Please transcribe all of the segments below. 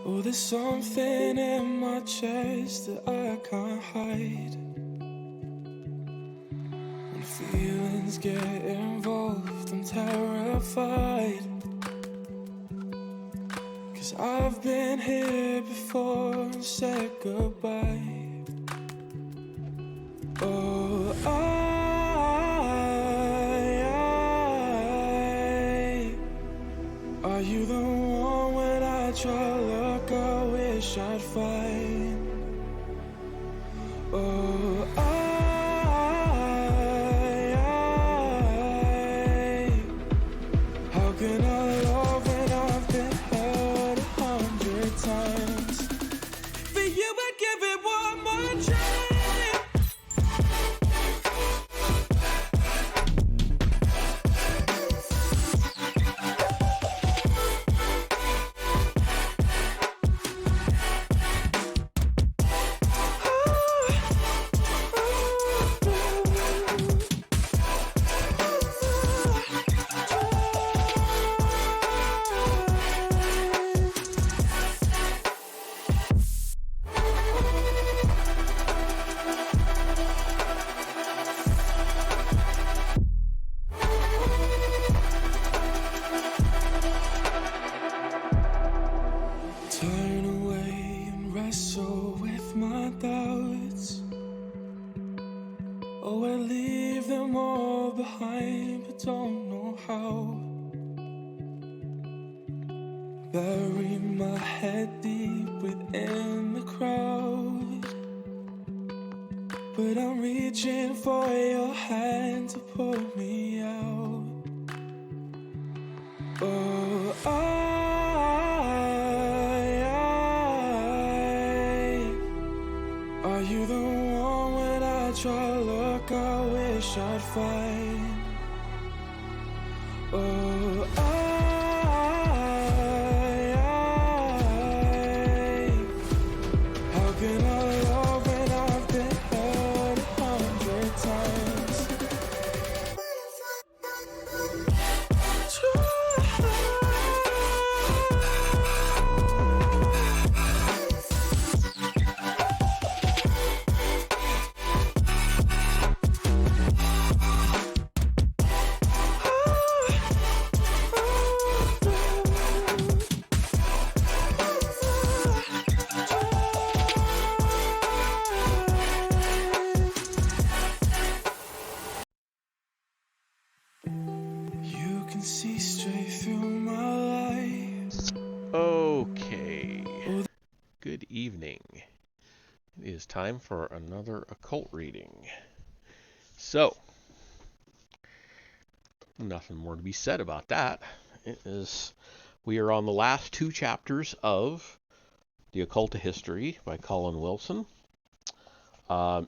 Oh, there's something in my chest that I can't hide. When feelings get involved, I'm terrified. 'Cause I've been here before and said goodbye. Oh, are you the one when I try to look, I wish I'd find? Oh, how can I love when I've been hurt 100 times? For you, I'd give it one more try. Turn away and wrestle with my doubts. Oh, I leave them all behind, but don't know how. Bury my head deep within the crowd, but I'm reaching for your hand to pull me out. Oh, are you the one when I try to look, I wish I'd find? Oh, how can I love when I've been hurt 100 times? You can see straight through my life. Okay. Good evening. It is time for another occult reading. So, nothing more to be said about that. We are on the last two chapters of The Occult A History by Colin Wilson.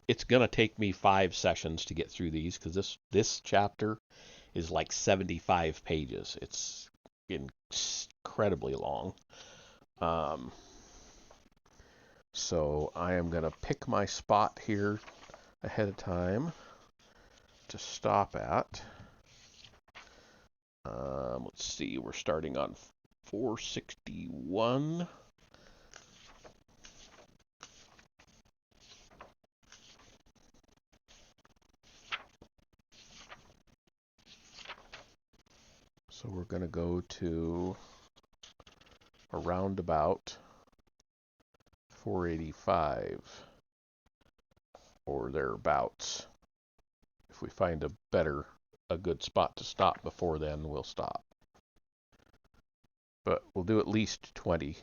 It's going to take me 5 sessions to get through these because this chapter is like 75 pages. It's incredibly long. So I am going to pick my spot here ahead of time to stop at. Let's see, we're starting on 461. So we're going to go to around about 485 or thereabouts. If we find a good spot to stop before then, we'll stop. But we'll do at least 20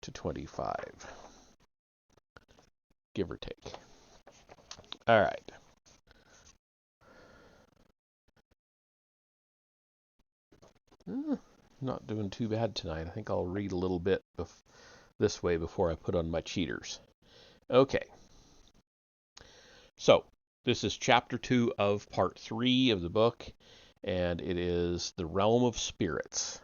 to 25, give or take. All right. Not doing too bad tonight. I think I'll read a little bit this way before I put on my cheaters. Okay. So, this is chapter 2 of part 3 of the book, and it is The Realm of Spirits.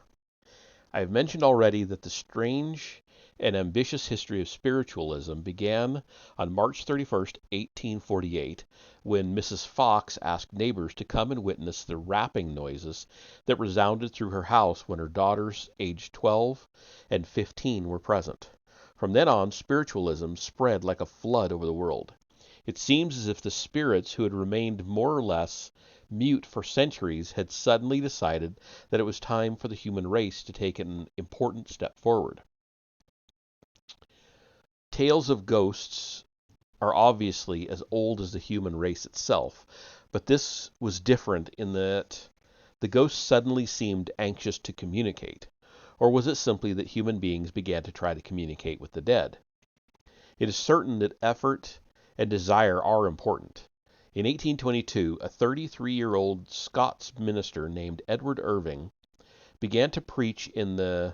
I've mentioned already that the strange An Ambitious History of Spiritualism began on March 31st, 1848, when Mrs. Fox asked neighbors to come and witness the rapping noises that resounded through her house when her daughters, aged 12 and 15, were present. From then on, spiritualism spread like a flood over the world. It seems as if the spirits who had remained more or less mute for centuries had suddenly decided that it was time for the human race to take an important step forward. Tales of ghosts are obviously as old as the human race itself, but this was different in that the ghosts suddenly seemed anxious to communicate. Or was it simply that human beings began to try to communicate with the dead? It is certain that effort and desire are important. In 1822, a 33-year-old Scots minister named Edward Irving began to preach in the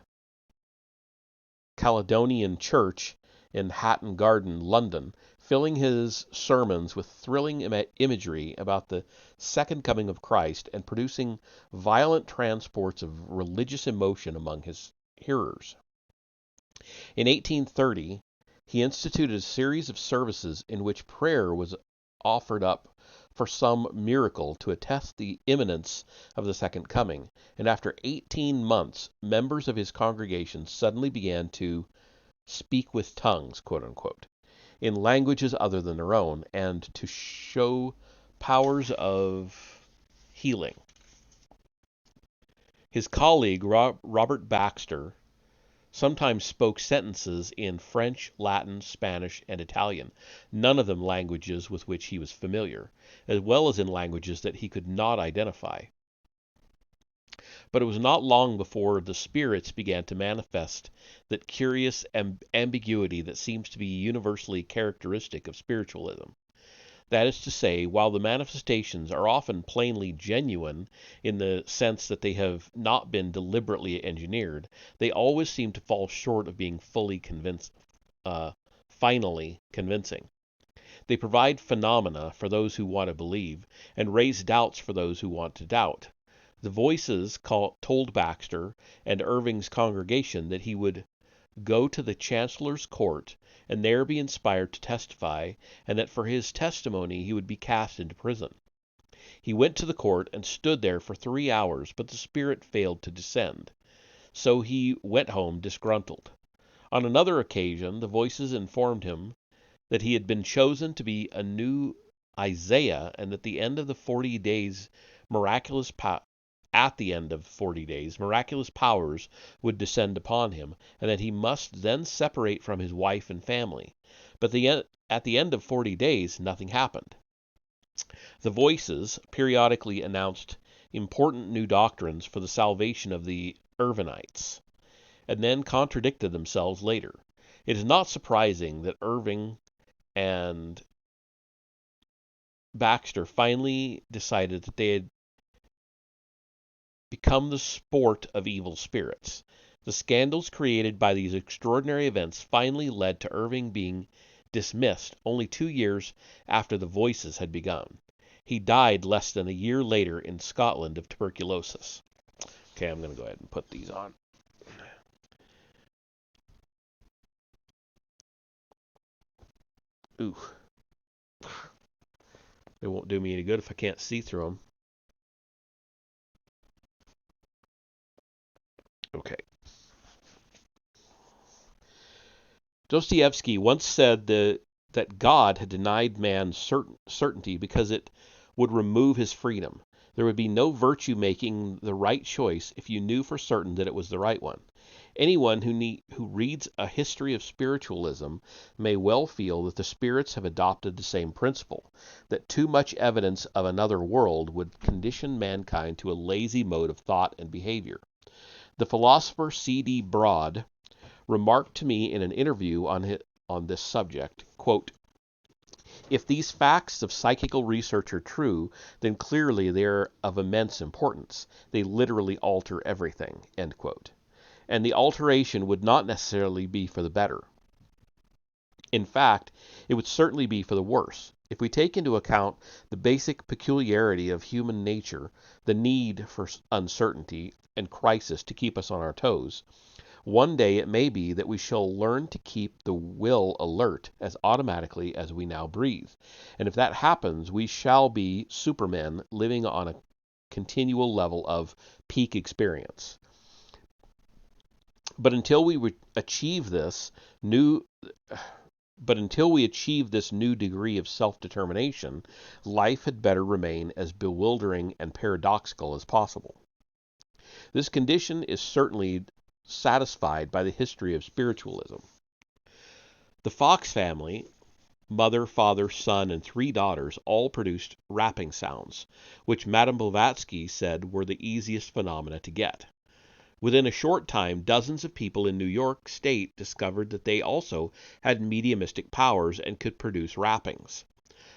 Caledonian Church in Hatton Garden, London, filling his sermons with thrilling imagery about the second coming of Christ and producing violent transports of religious emotion among his hearers. In 1830, he instituted a series of services in which prayer was offered up for some miracle to attest the imminence of the second coming, and after 18 months, members of his congregation suddenly began to speak with tongues, quote unquote, in languages other than their own, and to show powers of healing. His colleague, Robert Baxter, sometimes spoke sentences in French, Latin, Spanish, and Italian, none of them languages with which he was familiar, as well as in languages that he could not identify. But it was not long before the spirits began to manifest that curious ambiguity that seems to be universally characteristic of spiritualism. That is to say, while the manifestations are often plainly genuine in the sense that they have not been deliberately engineered, they always seem to fall short of being finally convincing. They provide phenomena for those who want to believe, and raise doubts for those who want to doubt. The voices told Baxter and Irving's congregation that he would go to the Chancellor's Court and there be inspired to testify, and that for his testimony he would be cast into prison. He went to the court and stood there for 3 hours, but the spirit failed to descend. So he went home disgruntled. On another occasion, the voices informed him that he had been chosen to be a new Isaiah, and that at the end of 40 days, miraculous powers would descend upon him, and that he must then separate from his wife and family. But at the end of 40 days, nothing happened. The voices periodically announced important new doctrines for the salvation of the Irvingites, and then contradicted themselves later. It is not surprising that Irving and Baxter finally decided that they had become the sport of evil spirits. The scandals created by these extraordinary events finally led to Irving being dismissed only 2 years after the voices had begun. He died less than a year later in Scotland of tuberculosis. Okay, I'm going to go ahead and put these on. Ooh. They won't do me any good if I can't see through them. Okay. Dostoevsky once said that God had denied man certainty because it would remove his freedom. There would be no virtue making the right choice if you knew for certain that it was the right one. Anyone who reads a history of spiritualism may well feel that the spirits have adopted the same principle, that too much evidence of another world would condition mankind to a lazy mode of thought and behavior. The philosopher C.D. Broad remarked to me in an interview on this subject, quote, "If these facts of psychical research are true, then clearly they are of immense importance. They literally alter everything," end quote. And the alteration would not necessarily be for the better. In fact, it would certainly be for the worse. If we take into account the basic peculiarity of human nature, the need for uncertainty and crisis to keep us on our toes, One day it may be that we shall learn to keep the will alert as automatically as we now breathe. And if that happens, we shall be supermen living on a continual level of peak experience. But until we achieve this new degree of self-determination, life had better remain as bewildering and paradoxical as possible. This condition is certainly satisfied by the history of spiritualism. The Fox family, mother, father, son, and 3 daughters, all produced rapping sounds, which Madame Blavatsky said were the easiest phenomena to get. Within a short time, dozens of people in New York State discovered that they also had mediumistic powers and could produce rappings.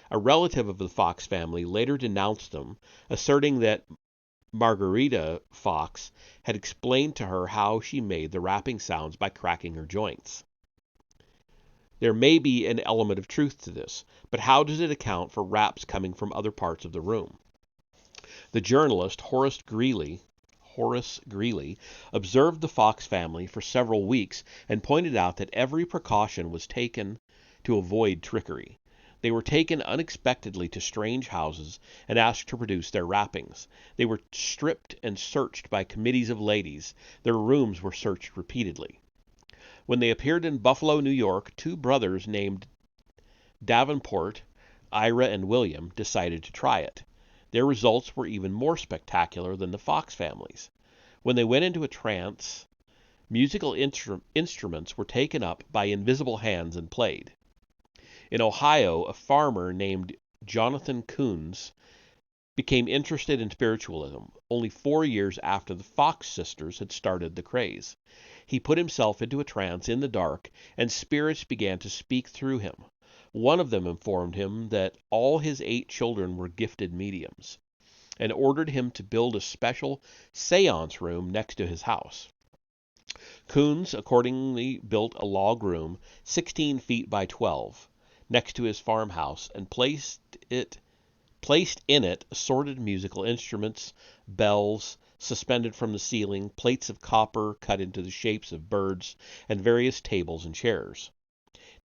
A relative of the Fox family later denounced them, asserting that Margarita Fox had explained to her how she made the rapping sounds by cracking her joints. There may be an element of truth to this, but how does it account for raps coming from other parts of the room? The journalist Horace Greeley observed the Fox family for several weeks and pointed out that every precaution was taken to avoid trickery. They were taken unexpectedly to strange houses and asked to produce their rappings. They were stripped and searched by committees of ladies. Their rooms were searched repeatedly. When they appeared in Buffalo, New York, 2 brothers named Davenport, Ira and William, decided to try it. Their results were even more spectacular than the Fox family's. When they went into a trance, musical instruments were taken up by invisible hands and played. In Ohio, a farmer named Jonathan Coons became interested in spiritualism only 4 years after the Fox sisters had started the craze. He put himself into a trance in the dark, and spirits began to speak through him. One of them informed him that all his 8 children were gifted mediums, and ordered him to build a special seance room next to his house. Coons accordingly built a log room 16 feet by 12 next to his farmhouse and placed in it assorted musical instruments, bells suspended from the ceiling, plates of copper cut into the shapes of birds, and various tables and chairs.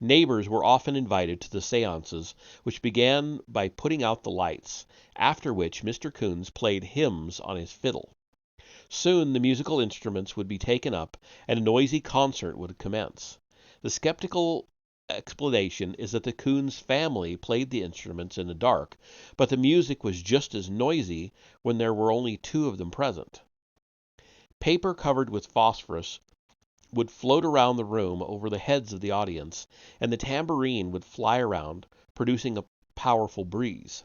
Neighbors were often invited to the seances, which began by putting out the lights, after which Mr. Coons played hymns on his fiddle. Soon the musical instruments would be taken up, and a noisy concert would commence. The skeptical explanation is that the Coons family played the instruments in the dark, but the music was just as noisy when there were only 2 of them present. Paper covered with phosphorus would float around the room over the heads of the audience, and the tambourine would fly around, producing a powerful breeze.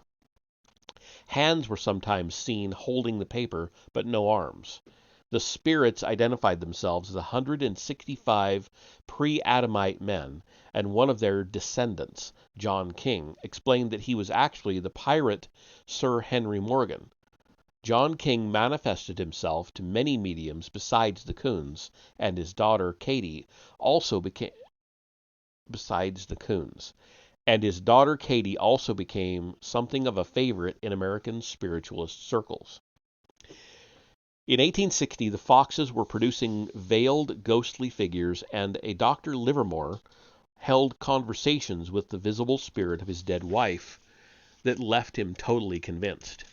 Hands were sometimes seen holding the paper, but no arms. The spirits identified themselves as 165 pre-Adamite men, and one of their descendants, John King, explained that he was actually the pirate Sir Henry Morgan. John King manifested himself to many mediums besides the Coons, and his daughter Katie also became something of a favorite in American spiritualist circles. In 1860, the Foxes were producing veiled, ghostly figures, and a Dr. Livermore held conversations with the visible spirit of his dead wife that left him totally convinced.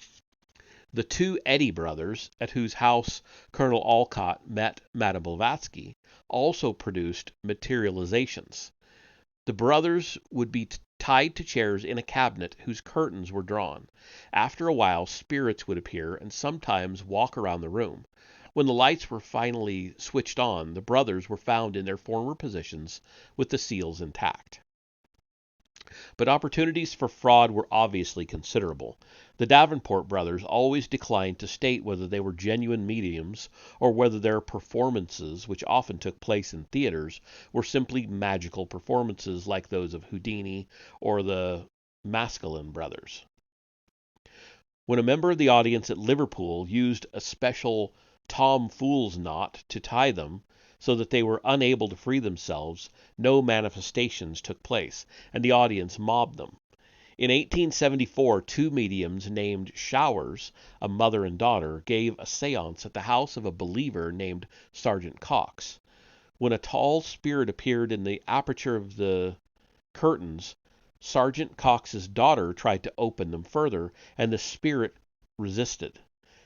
The 2 Eddy brothers, at whose house Colonel Olcott met Madame Blavatsky, also produced materializations. The brothers would be tied to chairs in a cabinet whose curtains were drawn. After a while, spirits would appear and sometimes walk around the room. When the lights were finally switched on, the brothers were found in their former positions with the seals intact. But opportunities for fraud were obviously considerable. The Davenport brothers always declined to state whether they were genuine mediums or whether their performances, which often took place in theaters, were simply magical performances like those of Houdini or the Maskelyne brothers. When a member of the audience at Liverpool used a special Tom Fool's knot to tie them so that they were unable to free themselves, no manifestations took place, and the audience mobbed them. In 1874, 2 mediums named Showers, a mother and daughter, gave a seance at the house of a believer named Sergeant Cox. When a tall spirit appeared in the aperture of the curtains, Sergeant Cox's daughter tried to open them further, and the spirit resisted.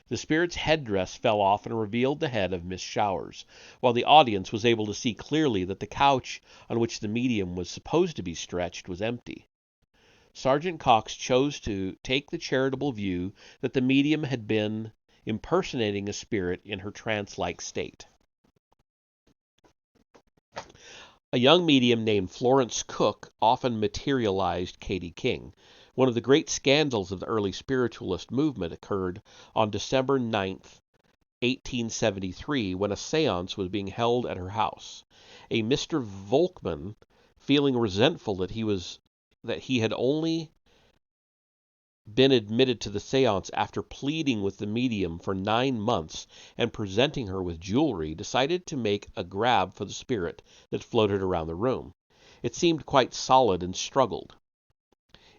The spirit's headdress fell off and revealed the head of Miss Showers, while the audience was able to see clearly that the couch on which the medium was supposed to be stretched was empty. Sergeant Cox chose to take the charitable view that the medium had been impersonating a spirit in her trance-like state. A young medium named Florence Cook often materialized Katie King. One of the great scandals of the early spiritualist movement occurred on December 9th, 1873, when a séance was being held at her house. A Mr. Volkmann, feeling resentful that he had only been admitted to the séance after pleading with the medium for 9 months and presenting her with jewelry, decided to make a grab for the spirit that floated around the room. It seemed quite solid and struggled.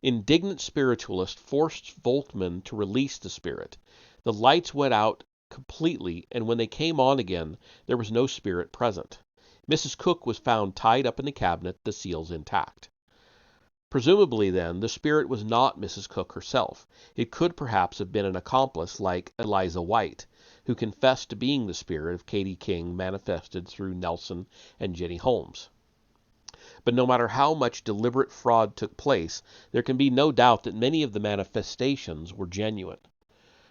Indignant spiritualists forced Volkmann to release the spirit. The lights went out completely, and when they came on again, there was no spirit present. Mrs. Cook was found tied up in the cabinet, the seals intact. Presumably, then, the spirit was not Mrs. Cook herself. It could perhaps have been an accomplice like Eliza White, who confessed to being the spirit of Katie King manifested through Nelson and Jenny Holmes. But no matter how much deliberate fraud took place, there can be no doubt that many of the manifestations were genuine.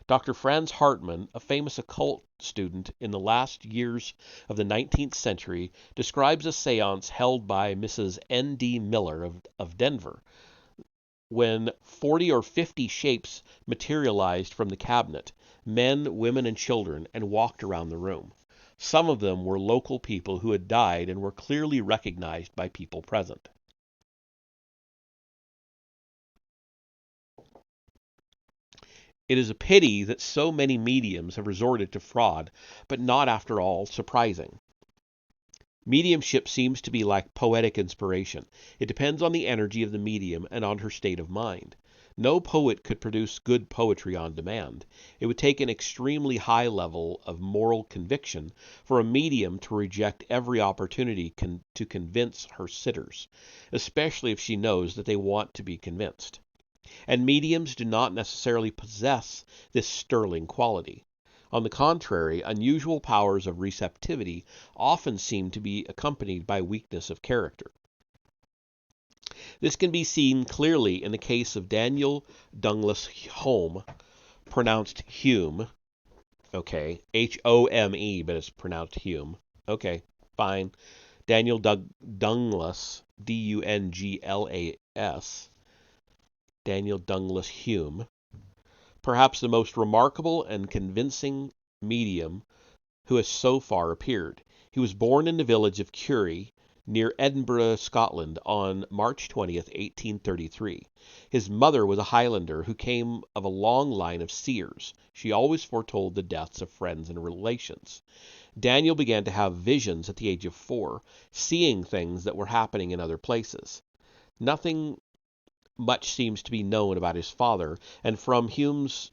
Dr. Franz Hartmann, a famous occult student in the last years of the 19th century, describes a séance held by Mrs. N.D. Miller of Denver, when 40 or 50 shapes materialized from the cabinet, men, women, and children, and walked around the room. Some of them were local people who had died and were clearly recognized by people present. It is a pity that so many mediums have resorted to fraud, but not after all surprising. Mediumship seems to be like poetic inspiration. It depends on the energy of the medium and on her state of mind. No poet could produce good poetry on demand. It would take an extremely high level of moral conviction for a medium to reject every opportunity to convince her sitters, especially if she knows that they want to be convinced. And mediums do not necessarily possess this sterling quality. On the contrary, unusual powers of receptivity often seem to be accompanied by weakness of character. This can be seen clearly in the case of Daniel Douglas Home, pronounced Hume. Okay, H-O-M-E, but it's pronounced Hume. Okay, fine. Daniel Douglas, D-U-N-G-L-A-S. Daniel Douglas Hume, perhaps the most remarkable and convincing medium who has so far appeared. He was born in the village of Curie, near Edinburgh, Scotland, on March 20th, 1833. His mother was a Highlander who came of a long line of seers. She always foretold the deaths of friends and relations. Daniel began to have visions at the age of 4, seeing things that were happening in other places. Nothing much seems to be known about his father, and from Hume's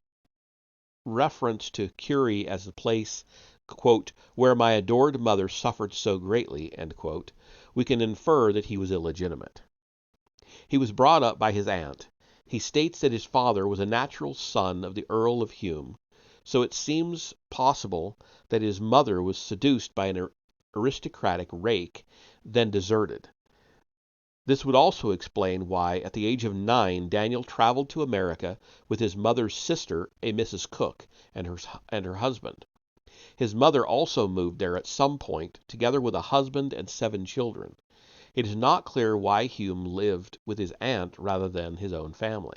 reference to Curie as the place, quote, where my adored mother suffered so greatly, end quote, we can infer that he was illegitimate. He was brought up by his aunt. He states that his father was a natural son of the Earl of Hume, so it seems possible that his mother was seduced by an aristocratic rake, then deserted. This would also explain why, at the age of 9, Daniel traveled to America with his mother's sister, a Mrs. Cook, and her husband. His mother also moved there at some point, together with a husband and 7 children. It is not clear why Hume lived with his aunt rather than his own family.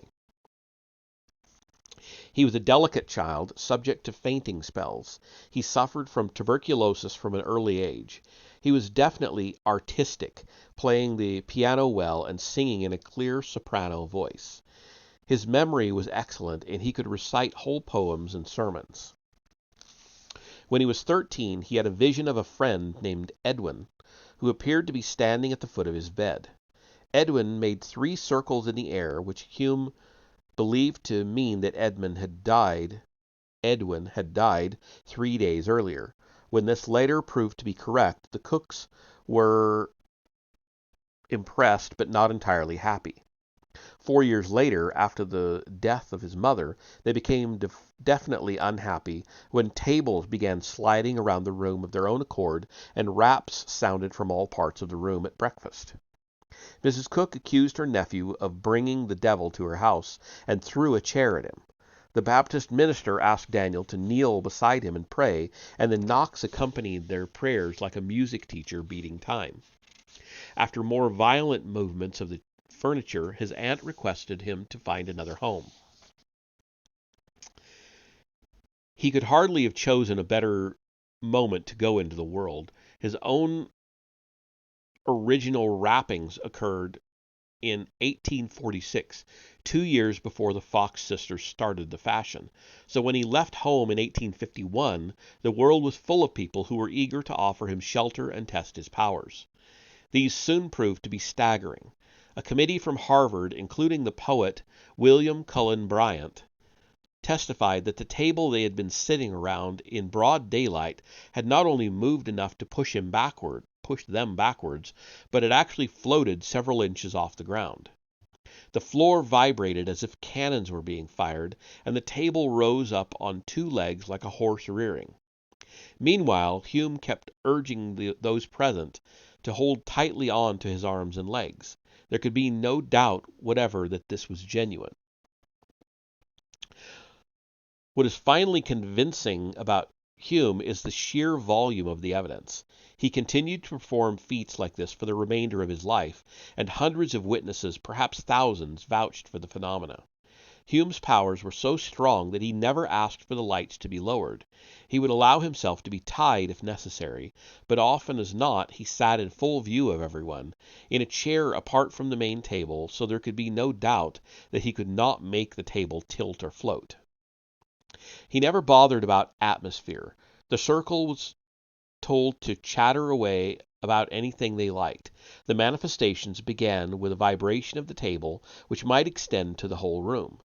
He was a delicate child, subject to fainting spells. He suffered from tuberculosis from an early age. He was definitely artistic, playing the piano well and singing in a clear soprano voice. His memory was excellent, and he could recite whole poems and sermons. When he was 13, he had a vision of a friend named Edwin, who appeared to be standing at the foot of his bed. Edwin made 3 circles in the air, which Hume believed to mean that Edwin had died 3 days earlier. When this later proved to be correct, the cooks were impressed but not entirely happy. 4 years later, after the death of his mother, they became definitely unhappy when tables began sliding around the room of their own accord and raps sounded from all parts of the room at breakfast. Mrs. Cook accused her nephew of bringing the devil to her house and threw a chair at him. The Baptist minister asked Daniel to kneel beside him and pray, and the knocks accompanied their prayers like a music teacher beating time. After more violent movements of the furniture, his aunt requested him to find another home. He could hardly have chosen a better moment to go into the world. His own original rappings occurred in 1846, 2 years before the Fox sisters started the fashion. So when he left home in 1851, the world was full of people who were eager to offer him shelter and test his powers. These soon proved to be staggering. A committee from Harvard, including the poet William Cullen Bryant, testified that the table they had been sitting around in broad daylight had not only moved enough to push them backwards, but had actually floated several inches off the ground. The floor vibrated as if cannons were being fired, and the table rose up on two legs like a horse rearing. Meanwhile, Hume kept urging those present to hold tightly on to his arms and legs. There could be no doubt whatever that this was genuine. What is finally convincing about Hume is the sheer volume of the evidence. He continued to perform feats like this for the remainder of his life, and hundreds of witnesses, perhaps thousands, vouched for the phenomena. Hume's powers were so strong that he never asked for the lights to be lowered. He would allow himself to be tied if necessary, but often as not he sat in full view of everyone, in a chair apart from the main table, so there could be no doubt that he could not make the table tilt or float. He never bothered about atmosphere. The circle was told to chatter away about anything they liked. The manifestations began with a vibration of the table, which might extend to the whole room.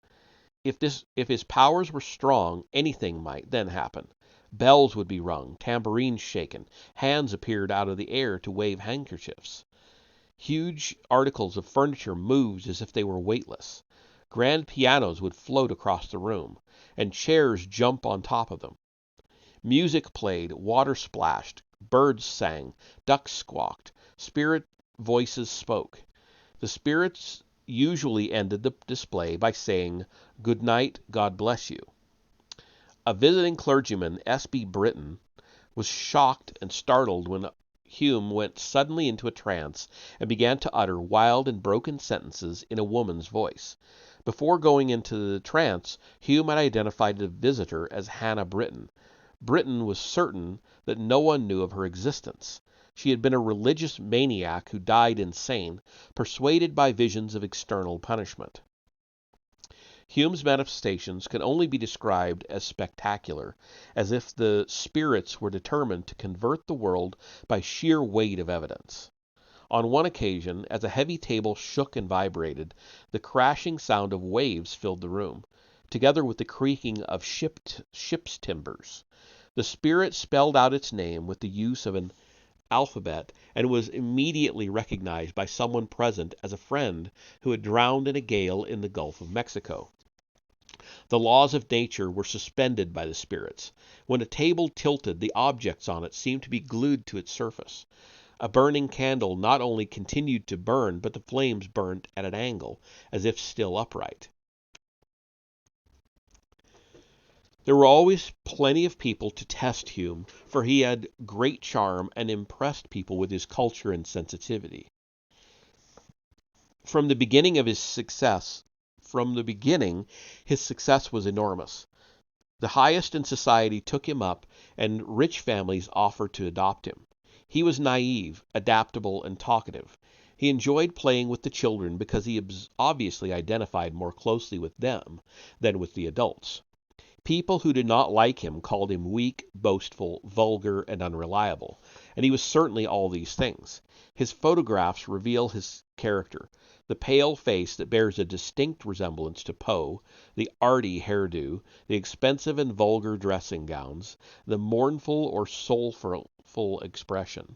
If his powers were strong, anything might then happen. Bells would be rung, tambourines shaken, hands appeared out of the air to wave handkerchiefs. Huge articles of furniture moved as if they were weightless. Grand pianos would float across the room, and chairs jump on top of them. Music played, water splashed, birds sang, ducks squawked, spirit voices spoke. The spirits usually ended the display by saying, "Good night, God bless you." A visiting clergyman, S.B. Britton, was shocked and startled when Hume went suddenly into a trance and began to utter wild and broken sentences in a woman's voice. Before going into the trance, Hume had identified the visitor as Hannah Britton. Britton was certain that no one knew of her existence. She had been a religious maniac who died insane, persuaded by visions of external punishment. Hume's manifestations can only be described as spectacular, as if the spirits were determined to convert the world by sheer weight of evidence. On one occasion, as a heavy table shook and vibrated, the crashing sound of waves filled the room, together with the creaking of ship's timbers. The spirit spelled out its name with the use of an alphabet and was immediately recognized by someone present as a friend who had drowned in a gale in the Gulf of Mexico. The laws of nature were suspended by the spirits. When a table tilted, the objects on it seemed to be glued to its surface. A burning candle not only continued to burn, but the flames burnt at an angle, as if still upright. There were always plenty of people to test Hume, for he had great charm and impressed people with his culture and sensitivity. From the beginning, his success was enormous. The highest in society took him up, and rich families offered to adopt him. He was naive, adaptable, and talkative. He enjoyed playing with the children because he obviously identified more closely with them than with the adults. People who did not like him called him weak, boastful, vulgar, and unreliable, and he was certainly all these things. His photographs reveal his character: the pale face that bears a distinct resemblance to Poe, the arty hairdo, the expensive and vulgar dressing gowns, the mournful or soulful expression.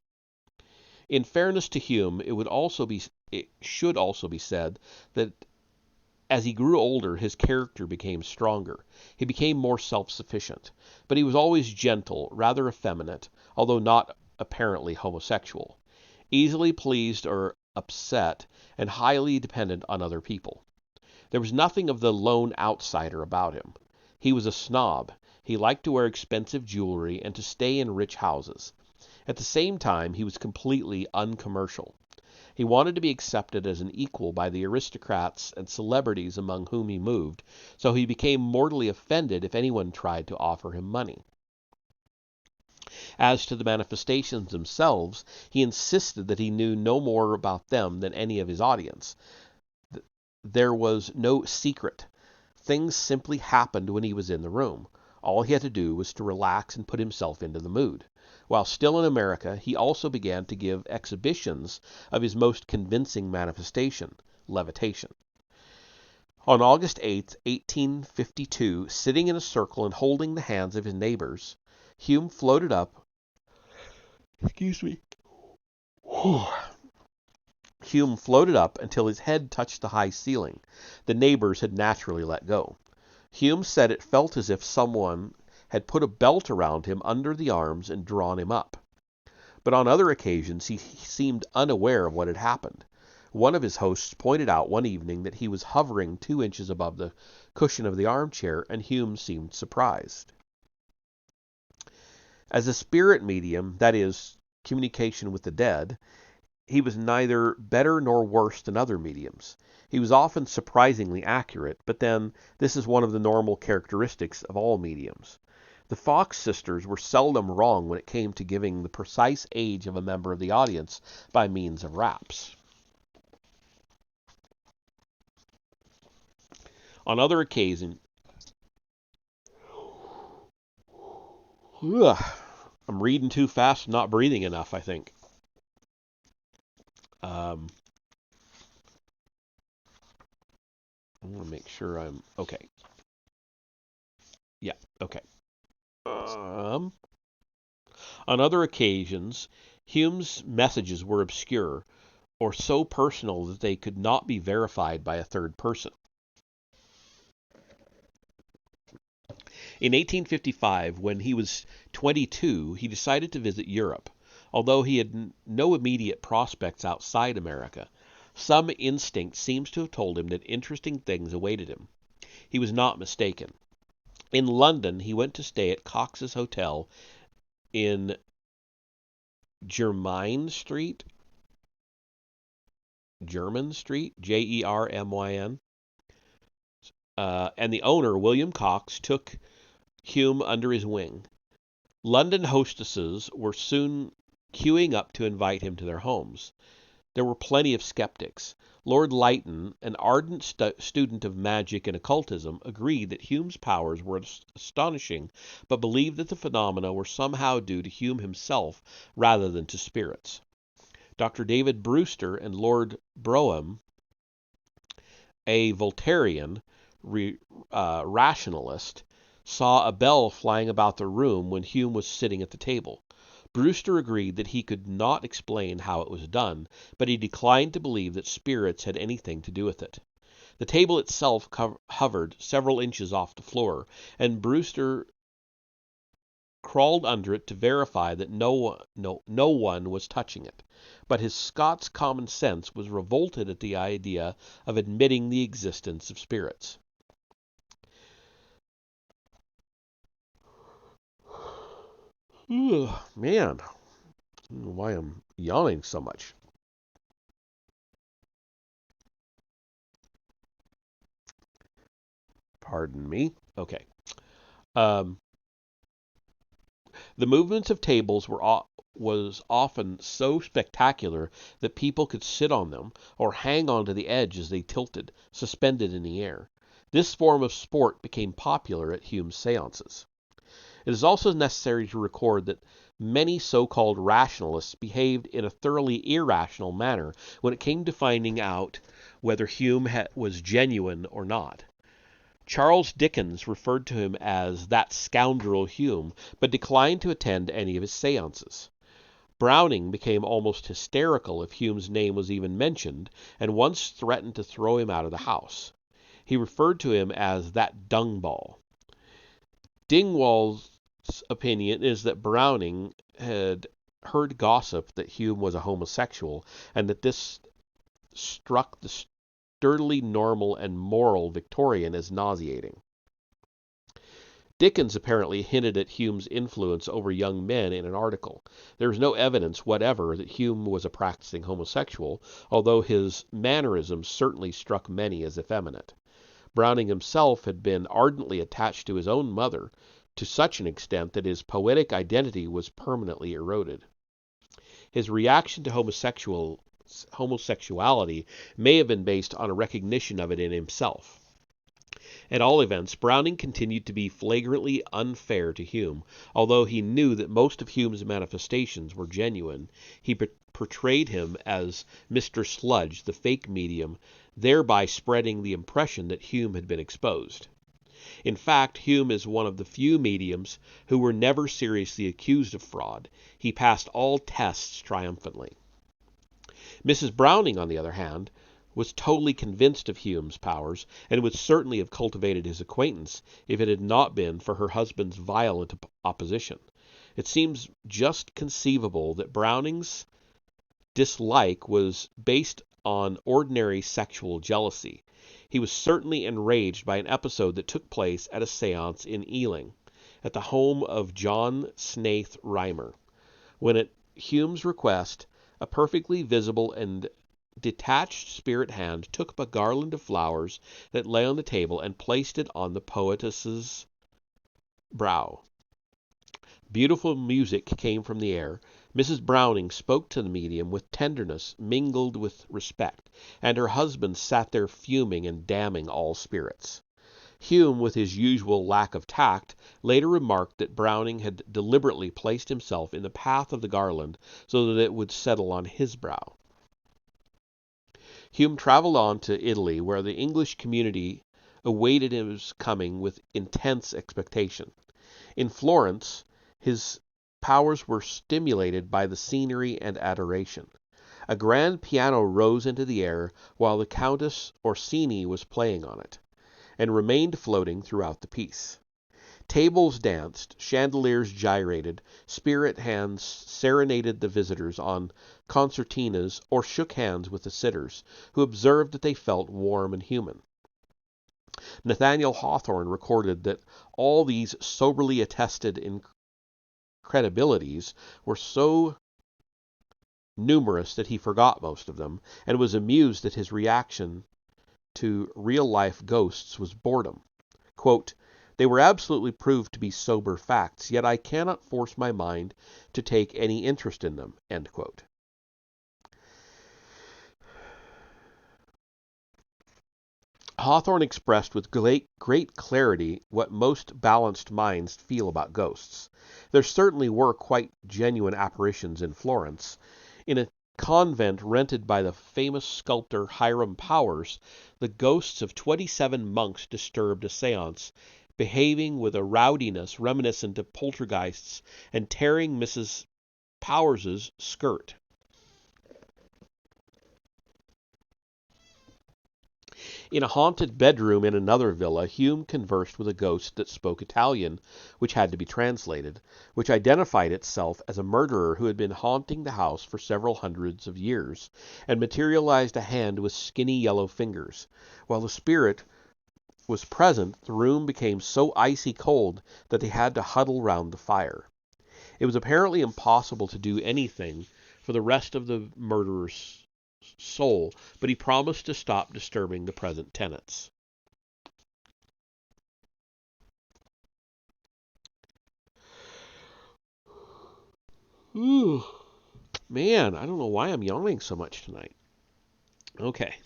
In fairness to Hume, it should also be said that as he grew older, his character became stronger. He became more self-sufficient, but he was always gentle, rather effeminate, although not apparently homosexual, easily pleased or upset, and highly dependent on other people. There was nothing of the lone outsider about him. He was a snob. He liked to wear expensive jewelry and to stay in rich houses. At the same time, he was completely uncommercial. He wanted to be accepted as an equal by the aristocrats and celebrities among whom he moved, so he became mortally offended if anyone tried to offer him money. As to the manifestations themselves, he insisted that he knew no more about them than any of his audience. There was no secret. Things simply happened when he was in the room. All he had to do was to relax and put himself into the mood. While still in America, he also began to give exhibitions of his most convincing manifestation, levitation. On August 8, 1852, sitting in a circle and holding the hands of his neighbors, Hume floated up. Hume floated up until his head touched the high ceiling. The neighbors had naturally let go. Hume said it felt as if someone had put a belt around him under the arms and drawn him up. But on other occasions he seemed unaware of what had happened. One of his hosts pointed out one evening that he was hovering 2 inches above the cushion of the armchair, and Hume seemed surprised. As a spirit medium, that is, communication with the dead, he was neither better nor worse than other mediums. He was often surprisingly accurate, but then this is one of the normal characteristics of all mediums. The Fox sisters were seldom wrong when it came to giving the precise age of a member of the audience by means of raps. On other occasions, I'm reading too fast and not breathing enough, I think. I want to make sure I'm okay. Yeah, okay. On other occasions, Hume's messages were obscure or so personal that they could not be verified by a third person. In 1855, when he was 22, he decided to visit Europe. Although he had no immediate prospects outside America, some instinct seems to have told him that interesting things awaited him. He was not mistaken. In London, he went to stay at Cox's Hotel in Jermyn Street, Jermyn, and the owner, William Cox, took Hume under his wing. London hostesses were soon queuing up to invite him to their homes. There were plenty of skeptics. Lord Lytton, an ardent student of magic and occultism, agreed that Hume's powers were astonishing, but believed that the phenomena were somehow due to Hume himself rather than to spirits. Dr. David Brewster and Lord Brougham, a Voltairean rationalist, saw a bell flying about the room when Hume was sitting at the table. Brewster agreed that he could not explain how it was done, but he declined to believe that spirits had anything to do with it. The table itself hovered several inches off the floor, and Brewster crawled under it to verify that no one was touching it. But his Scots common sense was revolted at the idea of admitting the existence of spirits. Man, I don't know why I'm yawning so much. Pardon me. Okay. The movements of tables was often so spectacular that people could sit on them or hang onto the edge as they tilted, suspended in the air. This form of sport became popular at Hume's seances. It is also necessary to record that many so-called rationalists behaved in a thoroughly irrational manner when it came to finding out whether Hume was genuine or not. Charles Dickens referred to him as that scoundrel Hume, but declined to attend any of his séances. Browning became almost hysterical if Hume's name was even mentioned, and once threatened to throw him out of the house. He referred to him as that dung-ball. Dingwall's opinion is that Browning had heard gossip that Hume was a homosexual, and that this struck the sturdily normal and moral Victorian as nauseating. Dickens apparently hinted at Hume's influence over young men in an article. There is no evidence whatever that Hume was a practicing homosexual, although his mannerisms certainly struck many as effeminate. Browning himself had been ardently attached to his own mother, to such an extent that his poetic identity was permanently eroded. His reaction to homosexuality may have been based on a recognition of it in himself. At all events, Browning continued to be flagrantly unfair to Hume. Although he knew that most of Hume's manifestations were genuine, he portrayed him as Mr. Sludge, the fake medium, thereby spreading the impression that Hume had been exposed. In fact, Hume is one of the few mediums who were never seriously accused of fraud. He passed all tests triumphantly. Mrs. Browning, on the other hand, was totally convinced of Hume's powers, and would certainly have cultivated his acquaintance if it had not been for her husband's violent opposition. It seems just conceivable that Browning's dislike was based on ordinary sexual jealousy. He was certainly enraged by an episode that took place at a séance in Ealing, at the home of John Snaith Rymer, when at Hume's request, a perfectly visible and detached spirit hand took up a garland of flowers that lay on the table and placed it on the poetess's brow. Beautiful music came from the air. Mrs. Browning spoke to the medium with tenderness mingled with respect, and her husband sat there fuming and damning all spirits. Hume, with his usual lack of tact, later remarked that Browning had deliberately placed himself in the path of the garland so that it would settle on his brow. Hume traveled on to Italy, where the English community awaited his coming with intense expectation. In Florence, his powers were stimulated by the scenery and adoration. A grand piano rose into the air while the Countess Orsini was playing on it, and remained floating throughout the piece. Tables danced, chandeliers gyrated, spirit hands serenaded the visitors on concertinas or shook hands with the sitters, who observed that they felt warm and human. Nathaniel Hawthorne recorded that all these soberly attested incredibilities were so numerous that he forgot most of them, and was amused that his reaction to real-life ghosts was boredom. Quote, "They were absolutely proved to be sober facts, yet I cannot force my mind to take any interest in them." End quote. Hawthorne expressed with great clarity what most balanced minds feel about ghosts. There certainly were quite genuine apparitions in Florence. In a convent rented by the famous sculptor Hiram Powers, the ghosts of 27 monks disturbed a séance, behaving with a rowdiness reminiscent of poltergeists and tearing Mrs. Powers's skirt. In a haunted bedroom in another villa, Hume conversed with a ghost that spoke Italian, which had to be translated, which identified itself as a murderer who had been haunting the house for several hundreds of years, and materialized a hand with skinny yellow fingers. While the spirit was present, the room became so icy cold that they had to huddle round the fire. It was apparently impossible to do anything for the rest of the murderer's soul, but he promised to stop disturbing the present tenants. Ooh, man, I don't know why I'm yawning so much tonight. Okay.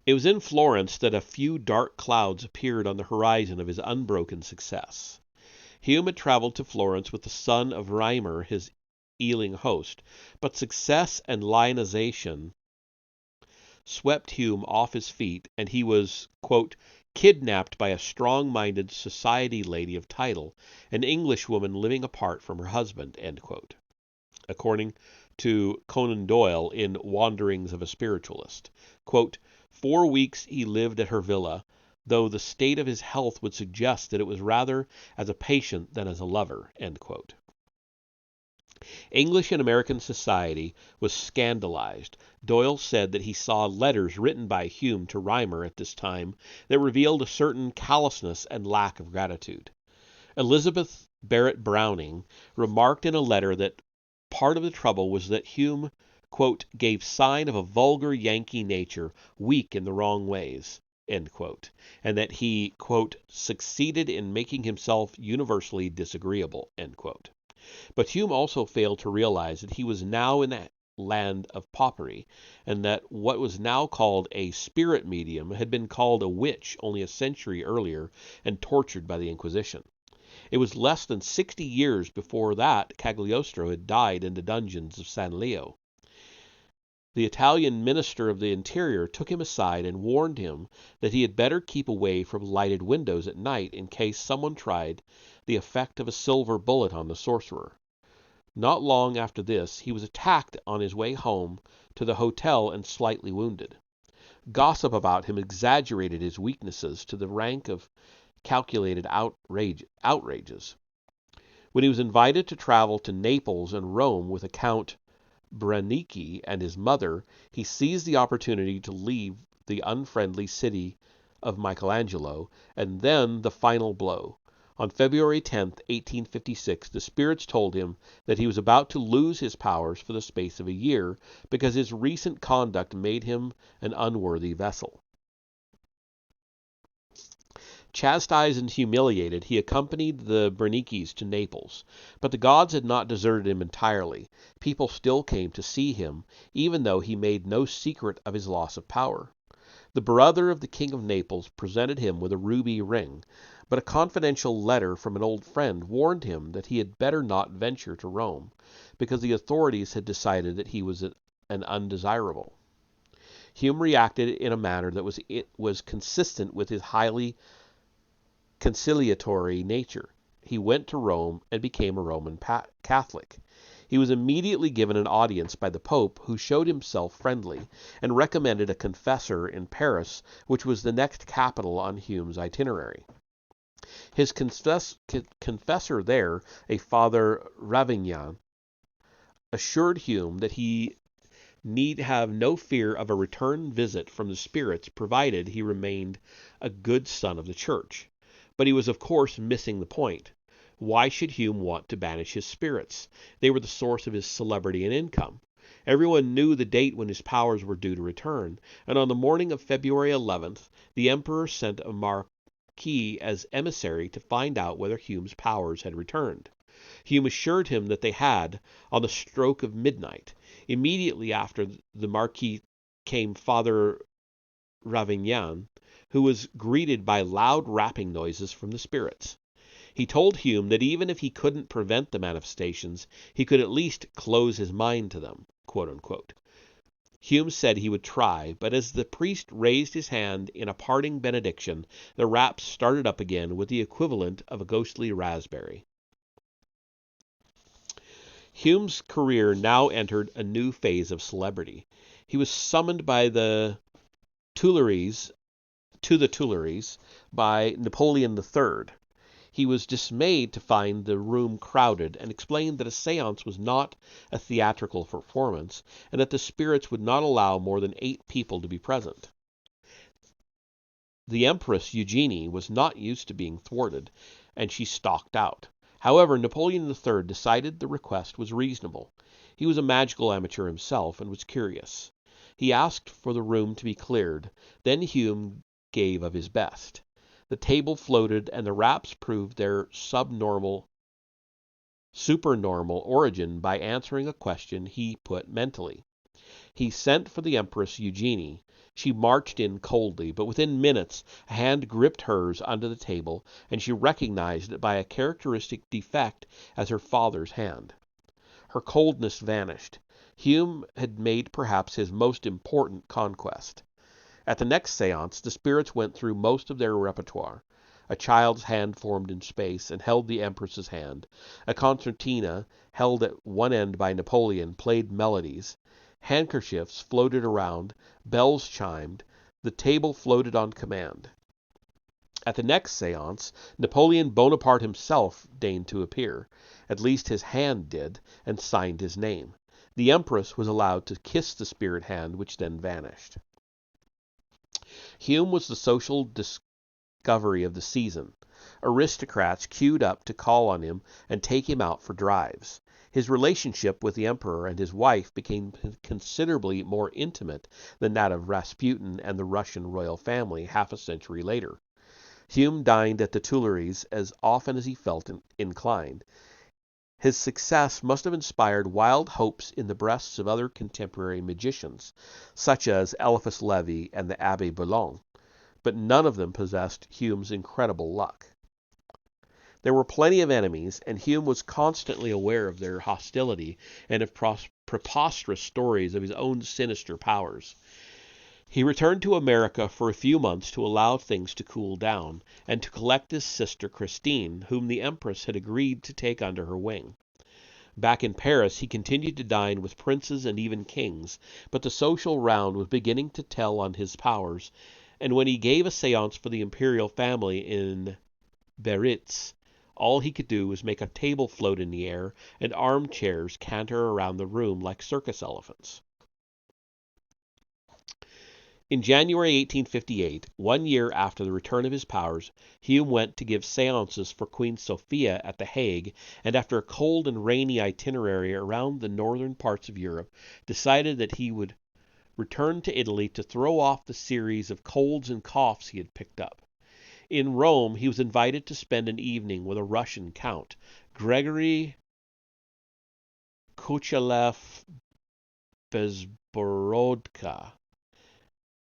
It was in Florence that a few dark clouds appeared on the horizon of his unbroken success. Hume had traveled to Florence with the son of Reimer, his Ealing host, but success and lionization swept Hume off his feet, and he was, quote, kidnapped by a strong-minded society lady of title, an Englishwoman living apart from her husband, end quote, according to Conan Doyle in Wanderings of a Spiritualist. Quote, 4 weeks he lived at her villa, though the state of his health would suggest that it was rather as a patient than as a lover, end quote. English and American society was scandalized. Doyle said that he saw letters written by Hume to Reimer at this time that revealed a certain callousness and lack of gratitude. Elizabeth Barrett Browning remarked in a letter that part of the trouble was that Hume, quote, gave sign of a vulgar Yankee nature, weak in the wrong ways, end quote, and that he, quote, succeeded in making himself universally disagreeable, end quote. But Hume also failed to realize that he was now in a land of popery, and that what was now called a spirit medium had been called a witch only a century earlier and tortured by the Inquisition. It was less than 60 years before that Cagliostro had died in the dungeons of San Leo. The Italian minister of the Interior took him aside and warned him that he had better keep away from lighted windows at night in case someone tried the effect of a silver bullet on the sorcerer. Not long after this, he was attacked on his way home to the hotel and slightly wounded. Gossip about him exaggerated his weaknesses to the rank of calculated outrages. When he was invited to travel to Naples and Rome with Count Branicki and his mother, he seized the opportunity to leave the unfriendly city of Michelangelo, and then the final blow. On February 10, 1856, the spirits told him that he was about to lose his powers for the space of a year because his recent conduct made him an unworthy vessel. Chastised and humiliated, he accompanied the Bernickis to Naples. But the gods had not deserted him entirely. People still came to see him, even though he made no secret of his loss of power. The brother of the King of Naples presented him with a ruby ring, but a confidential letter from an old friend warned him that he had better not venture to Rome, because the authorities had decided that he was an undesirable. Hume reacted in a manner that was consistent with his highly conciliatory nature. He went to Rome and became a Roman Catholic. He was immediately given an audience by the Pope, who showed himself friendly and recommended a confessor in Paris, which was the next capital on Hume's itinerary. His confessor there, a Father Ravignan, assured Hume that he need have no fear of a return visit from the spirits, provided he remained a good son of the Church. But he was, of course, missing the point. Why should Hume want to banish his spirits? They were the source of his celebrity and income. Everyone knew the date when his powers were due to return, and on the morning of February 11th, the Emperor sent a Marquis as emissary to find out whether Hume's powers had returned. Hume assured him that they had, on the stroke of midnight. Immediately after the Marquis came Father Ravignan, who was greeted by loud rapping noises from the spirits. He told Hume that even if he couldn't prevent the manifestations, he could at least close his mind to them, quote unquote. Hume said he would try, but as the priest raised his hand in a parting benediction, the raps started up again with the equivalent of a ghostly raspberry. Hume's career now entered a new phase of celebrity. He was summoned by the Tuileries by Napoleon III. He was dismayed to find the room crowded and explained that a séance was not a theatrical performance and that the spirits would not allow more than 8 people to be present. The Empress Eugenie was not used to being thwarted, and she stalked out. However, Napoleon III decided the request was reasonable. He was a magical amateur himself and was curious. He asked for the room to be cleared. Then Hume gave of his best. The table floated, and the raps proved their supernormal origin by answering a question he put mentally. He sent for the Empress Eugenie. She marched in coldly, but within minutes a hand gripped hers under the table, and she recognized it by a characteristic defect as her father's hand. Her coldness vanished. Hume had made perhaps his most important conquest. At the next séance the spirits went through most of their repertoire. A child's hand formed in space and held the Empress's hand. A concertina, held at one end by Napoleon, played melodies. Handkerchiefs floated around, bells chimed, the table floated on command. At the next séance, Napoleon Bonaparte himself deigned to appear. At least his hand did, and signed his name. The Empress was allowed to kiss the spirit hand, which then vanished. Hume was the social discovery of the season. Aristocrats queued up to call on him and take him out for drives. His relationship with the emperor and his wife became considerably more intimate than that of Rasputin and the Russian royal family half a century later. Hume dined at the Tuileries as often as he felt inclined. His success must have inspired wild hopes in the breasts of other contemporary magicians, such as Eliphas Levi and the Abbé Boulogne, but none of them possessed Hume's incredible luck. There were plenty of enemies, and Hume was constantly aware of their hostility and of preposterous stories of his own sinister powers. He returned to America for a few months to allow things to cool down, and to collect his sister Christine, whom the Empress had agreed to take under her wing. Back in Paris he continued to dine with princes and even kings, but the social round was beginning to tell on his powers, and when he gave a séance for the imperial family in Biarritz, all he could do was make a table float in the air and armchairs canter around the room like circus elephants. In January 1858, 1 year after the return of his powers, Hume went to give séances for Queen Sophia at The Hague, and after a cold and rainy itinerary around the northern parts of Europe, decided that he would return to Italy to throw off the series of colds and coughs he had picked up. In Rome, he was invited to spend an evening with a Russian count, Gregory Kuchelev-Bezborodka,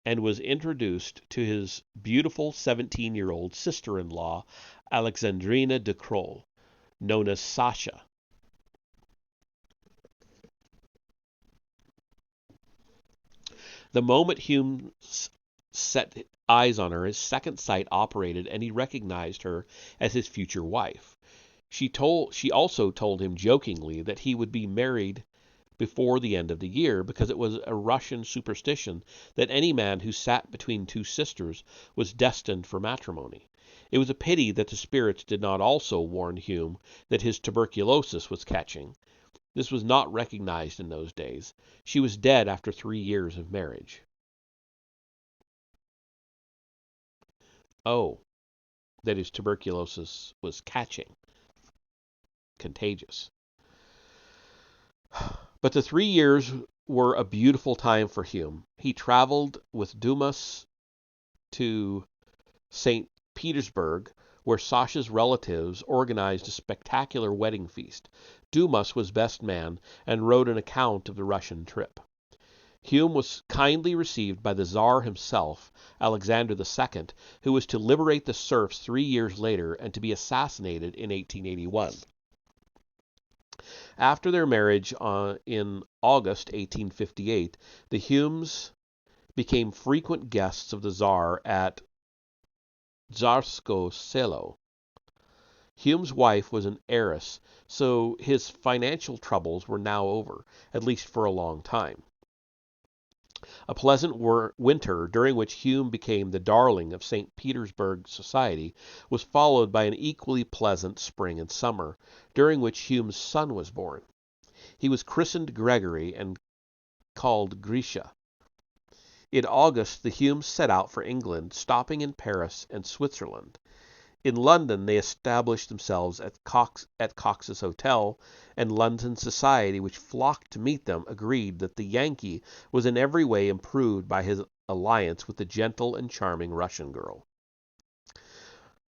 and was introduced to his beautiful 17-year-old sister-in-law, Alexandrina de Krol, known as Sasha. The moment Hume set eyes on her, his second sight operated, and he recognized her as his future wife. She also told him jokingly that he would be married before the end of the year, because it was a Russian superstition that any man who sat between two sisters was destined for matrimony. It was a pity that the spirits did not also warn Hume that his tuberculosis was catching. This was not recognized in those days. She was dead after 3 years of marriage. Oh, that his tuberculosis was catching. Contagious. But the 3 years were a beautiful time for Hume. He traveled with Dumas to St. Petersburg, where Sasha's relatives organized a spectacular wedding feast. Dumas was best man and wrote an account of the Russian trip. Hume was kindly received by the Tsar himself, Alexander II, who was to liberate the serfs 3 years later and to be assassinated in 1881. After their marriage in August 1858, the Humes became frequent guests of the Tsar at Tsarskoe Selo. Hume's wife was an heiress, so his financial troubles were now over, at least for a long time. A pleasant winter, during which Hume became the darling of St. Petersburg society, was followed by an equally pleasant spring and summer, during which Hume's son was born. He was christened Gregory and called Grisha. In August, the Humes set out for England, stopping in Paris and Switzerland. In London, they established themselves at Cox's Hotel, and London society, which flocked to meet them, agreed that the Yankee was in every way improved by his alliance with the gentle and charming Russian girl.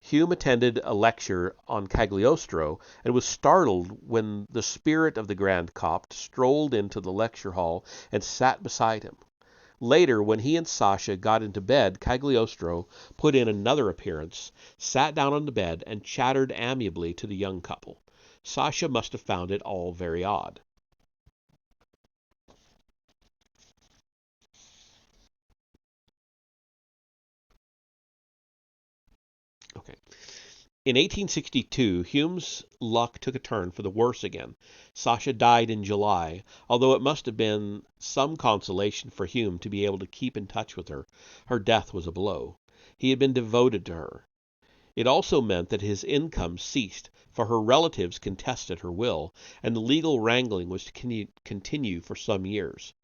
Hume attended a lecture on Cagliostro and was startled when the spirit of the Grand Copt strolled into the lecture hall and sat beside him. Later, when he and Sasha got into bed, Cagliostro put in another appearance, sat down on the bed, and chattered amiably to the young couple. Sasha must have found it all very odd. Okay. In 1862, Hume's luck took a turn for the worse again. Sasha died in July, although it must have been some consolation for Hume to be able to keep in touch with her. Her death was a blow. He had been devoted to her. It also meant that his income ceased, for her relatives contested her will, and the legal wrangling was to continue for some years.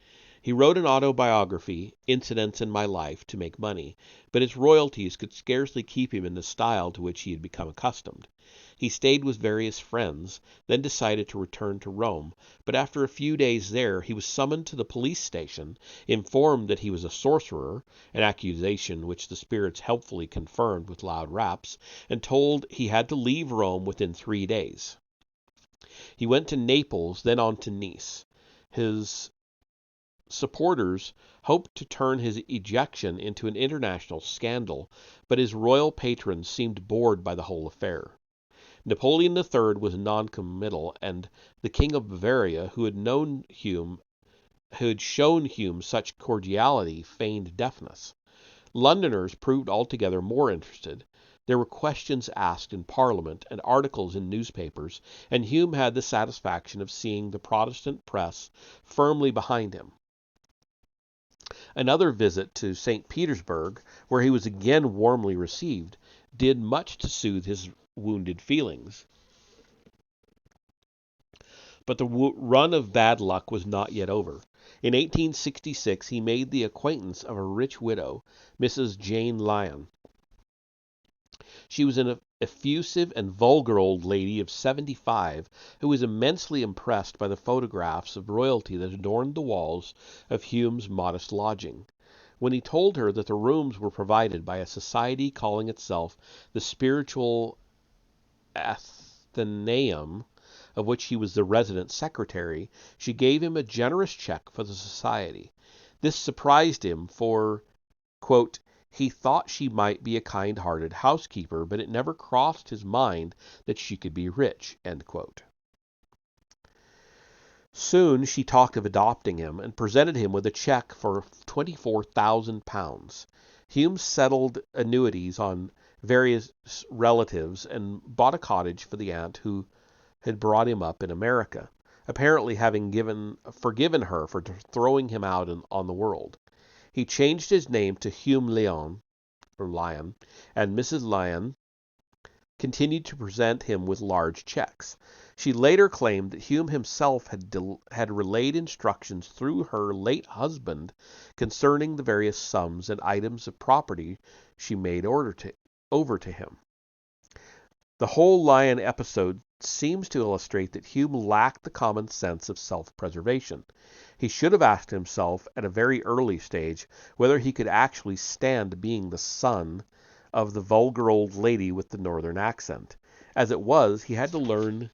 He wrote an autobiography, Incidents in My Life, to make money, but its royalties could scarcely keep him in the style to which he had become accustomed. He stayed with various friends, then decided to return to Rome, but after a few days there he was summoned to the police station, informed that he was a sorcerer, an accusation which the spirits helpfully confirmed with loud raps, and told he had to leave Rome within 3 days. He went to Naples, then on to Nice. His supporters hoped to turn his ejection into an international scandal, but his royal patrons seemed bored by the whole affair. Napoleon III was non-committal, and the King of Bavaria, who had shown Hume such cordiality, feigned deafness. Londoners proved altogether more interested. There were questions asked in Parliament and articles in newspapers, and Hume had the satisfaction of seeing the Protestant press firmly behind him. Another visit to St. Petersburg, where he was again warmly received, did much to soothe his wounded feelings. But the run of bad luck was not yet over. In 1866 he made the acquaintance of a rich widow, Mrs. Jane Lyon. She was an effusive and vulgar old lady of 75 who was immensely impressed by the photographs of royalty that adorned the walls of Hume's modest lodging. When he told her that the rooms were provided by a society calling itself the Spiritual Athenaeum, of which he was the resident secretary, she gave him a generous check for the society. This surprised him, for, quote, he thought she might be a kind-hearted housekeeper, but it never crossed his mind that she could be rich, end quote. Soon she talked of adopting him, and presented him with a check for £24,000. Hume settled annuities on various relatives and bought a cottage for the aunt who had brought him up in America, apparently having forgiven her for throwing him out on the world. He changed his name to Hume Lyon, and Mrs. Lyon continued to present him with large checks. She later claimed that Hume himself had relayed instructions through her late husband concerning the various sums and items of property she made over to him. The whole Lyon episode seems to illustrate that Hume lacked the common sense of self-preservation. He should have asked himself at a very early stage whether he could actually stand being the son of the vulgar old lady with the northern accent. As it was, he had to learn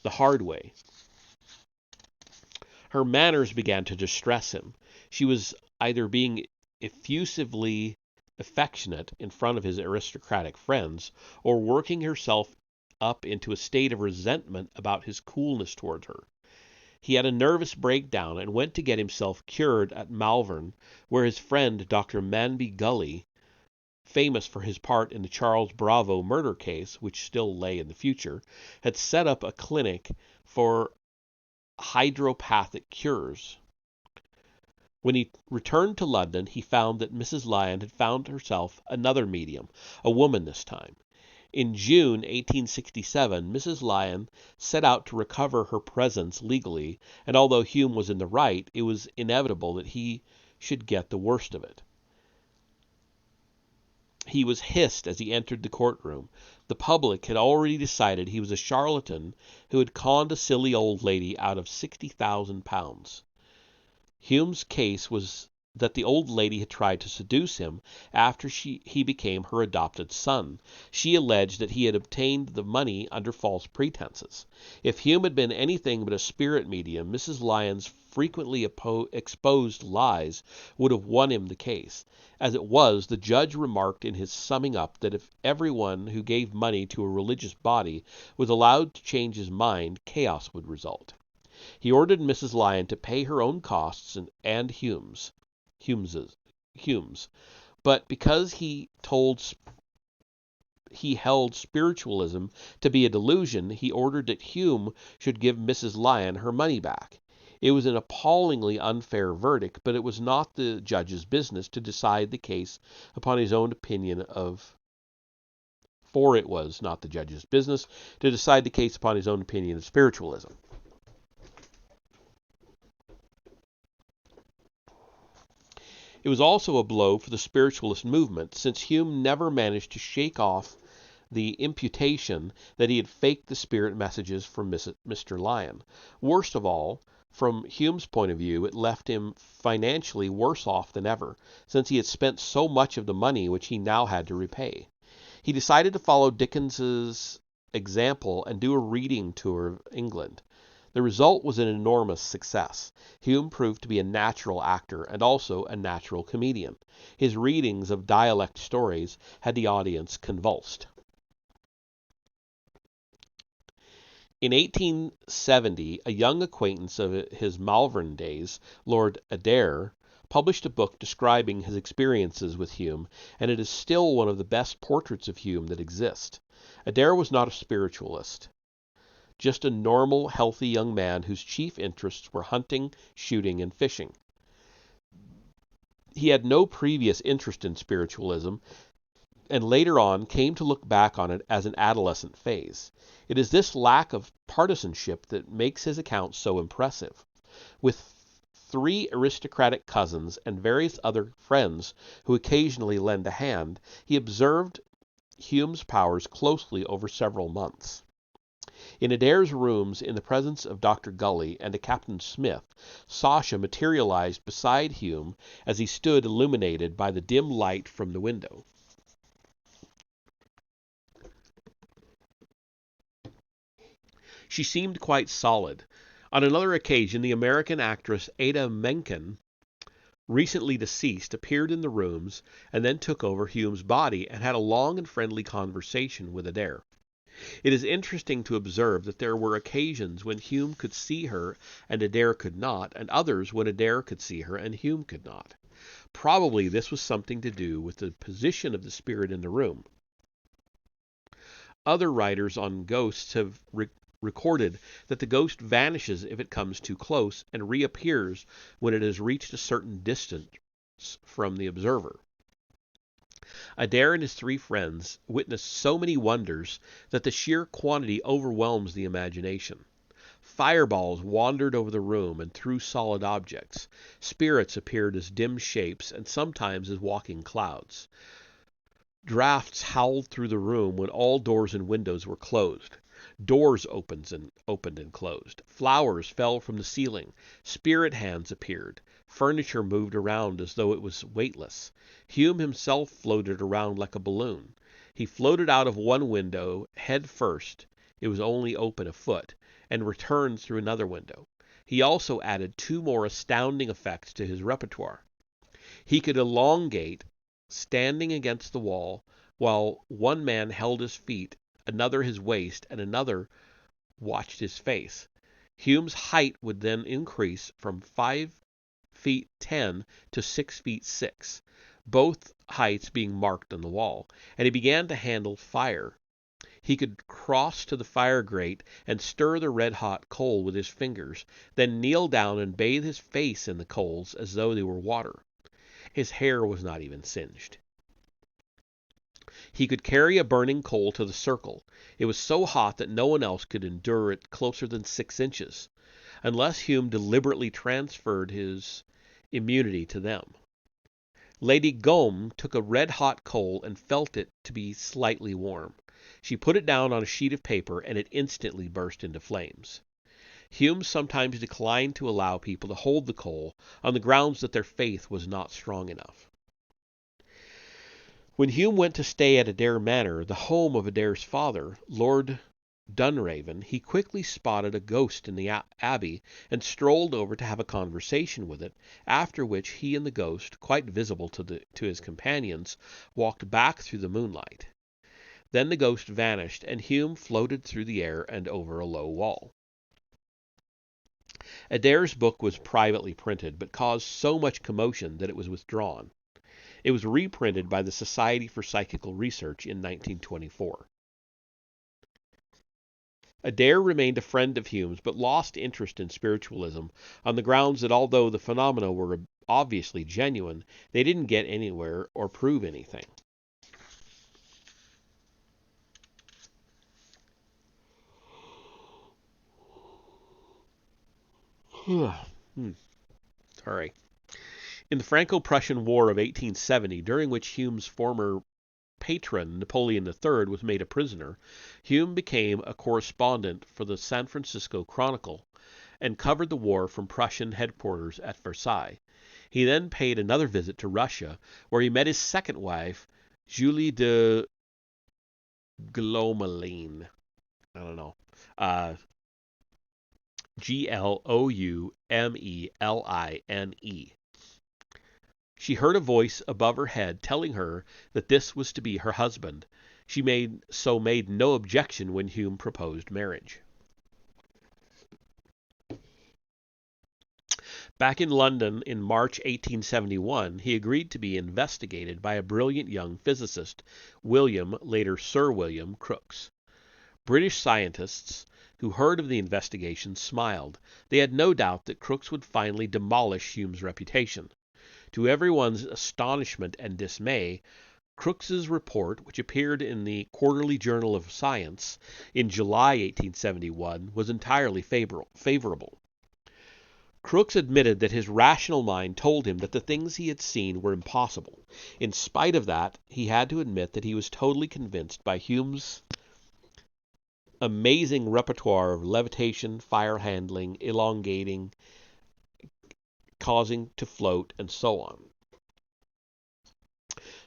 the hard way. Her manners began to distress him. She was either being effusively affectionate in front of his aristocratic friends, or working herself up into a state of resentment about his coolness toward her. He had a nervous breakdown and went to get himself cured at Malvern, where his friend Dr. Manby Gully, famous for his part in the Charles Bravo murder case, which still lay in the future, had set up a clinic for hydropathic cures. When he returned to London, he found that Mrs. Lyon had found herself another medium, a woman this time. In June 1867, Mrs. Lyon set out to recover her presence legally, and although Hume was in the right, it was inevitable that he should get the worst of it. He was hissed as he entered the courtroom. The public had already decided he was a charlatan who had conned a silly old lady out of £60,000. Hume's case was that the old lady had tried to seduce him after he became her adopted son. She alleged that he had obtained the money under false pretenses. If Hume had been anything but a spirit medium, Mrs. Lyon's frequently exposed lies would have won him the case. As it was, the judge remarked in his summing up that if everyone who gave money to a religious body was allowed to change his mind, chaos would result. He ordered Mrs. Lyon to pay her own costs and Hume's. But because he held spiritualism to be a delusion, he ordered that Hume should give Mrs. Lyon her money back. It was an appallingly unfair verdict, but it was not the judge's business to decide the case upon his own opinion of spiritualism. It was also a blow for the spiritualist movement, since Hume never managed to shake off the imputation that he had faked the spirit messages from Mr. Lyon. Worst of all, from Hume's point of view, it left him financially worse off than ever, since he had spent so much of the money which he now had to repay. He decided to follow Dickens's example and do a reading tour of England. The result was an enormous success. Hume proved to be a natural actor and also a natural comedian. His readings of dialect stories had the audience convulsed. In 1870, a young acquaintance of his Malvern days, Lord Adair, published a book describing his experiences with Hume, and it is still one of the best portraits of Hume that exist. Adair was not a spiritualist, just a normal, healthy young man whose chief interests were hunting, shooting, and fishing. He had no previous interest in spiritualism, and later on came to look back on it as an adolescent phase. It is this lack of partisanship that makes his account so impressive. With 3 aristocratic cousins and various other friends who occasionally lend a hand, he observed Hume's powers closely over several months. In Adair's rooms, in the presence of Dr. Gully and a Captain Smith, Sasha materialized beside Hume as he stood illuminated by the dim light from the window. She seemed quite solid. On another occasion, the American actress Ada Menken, recently deceased, appeared in the rooms and then took over Hume's body and had a long and friendly conversation with Adair. It is interesting to observe that there were occasions when Hume could see her and Adair could not, and others when Adair could see her and Hume could not. Probably this was something to do with the position of the spirit in the room. Other writers on ghosts have recorded that the ghost vanishes if it comes too close and reappears when it has reached a certain distance from the observer. Adair and his 3 friends witnessed so many wonders that the sheer quantity overwhelms the imagination. Fireballs wandered over the room and through solid objects. Spirits appeared as dim shapes and sometimes as walking clouds. Drafts howled through the room when all doors and windows were closed. Doors opened and closed. Flowers fell from the ceiling. Spirit hands appeared. Furniture moved around as though it was weightless. Hume himself floated around like a balloon. He floated out of one window head first, it was only open a foot, and returned through another window. He also added 2 more astounding effects to his repertoire. He could elongate, standing against the wall, while one man held his feet, another his waist, and another watched his face. Hume's height would then increase from 5 feet 10 to 6 feet 6, both heights being marked on the wall, and he began to handle fire. He could cross to the fire grate and stir the red-hot coal with his fingers, then kneel down and bathe his face in the coals as though they were water. His hair was not even singed. He could carry a burning coal to the circle. It was so hot that no one else could endure it closer than 6 inches, unless Hume deliberately transferred his immunity to them. Lady Gaume took a red-hot coal and felt it to be slightly warm. She put it down on a sheet of paper, and it instantly burst into flames. Hume sometimes declined to allow people to hold the coal on the grounds that their faith was not strong enough. When Hume went to stay at Adare Manor, the home of Adare's father, Lord Dunraven, he quickly spotted a ghost in the abbey and strolled over to have a conversation with it, after which he and the ghost, quite visible to his companions, walked back through the moonlight. Then the ghost vanished, and Hume floated through the air and over a low wall. Adair's book was privately printed, but caused so much commotion that it was withdrawn. It was reprinted by the Society for Psychical Research in 1924. Adair remained a friend of Hume's, but lost interest in spiritualism on the grounds that although the phenomena were obviously genuine, they didn't get anywhere or prove anything. Sorry. In the Franco-Prussian War of 1870, during which Hume's former patron, Napoleon III, was made a prisoner, Hume became a correspondent for the San Francisco Chronicle and covered the war from Prussian headquarters at Versailles. He then paid another visit to Russia, where he met his second wife, Julie de Glomalin. I don't know. Gloumeline. She heard a voice above her head telling her that this was to be her husband. She made no objection when Hume proposed marriage. Back in London in March 1871, he agreed to be investigated by a brilliant young physicist, William, later Sir William, Crookes. British scientists who heard of the investigation smiled. They had no doubt that Crookes would finally demolish Hume's reputation. To everyone's astonishment and dismay, Crookes's report, which appeared in the Quarterly Journal of Science in July 1871, was entirely favorable. Crookes admitted that his rational mind told him that the things he had seen were impossible. In spite of that, he had to admit that he was totally convinced by Hume's amazing repertoire of levitation, fire handling, elongating, causing to float, and so on.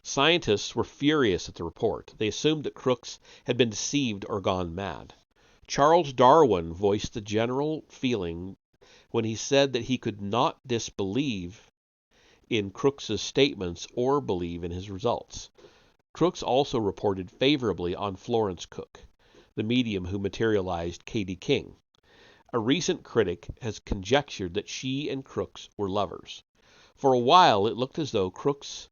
Scientists were furious at the report. They assumed that Crookes had been deceived or gone mad. Charles Darwin voiced the general feeling when he said that he could not disbelieve in Crookes's statements or believe in his results. Crookes also reported favorably on Florence Cook, the medium who materialized K.D. King. A recent critic has conjectured that she and Crookes were lovers. For a while, it looked as though Crookes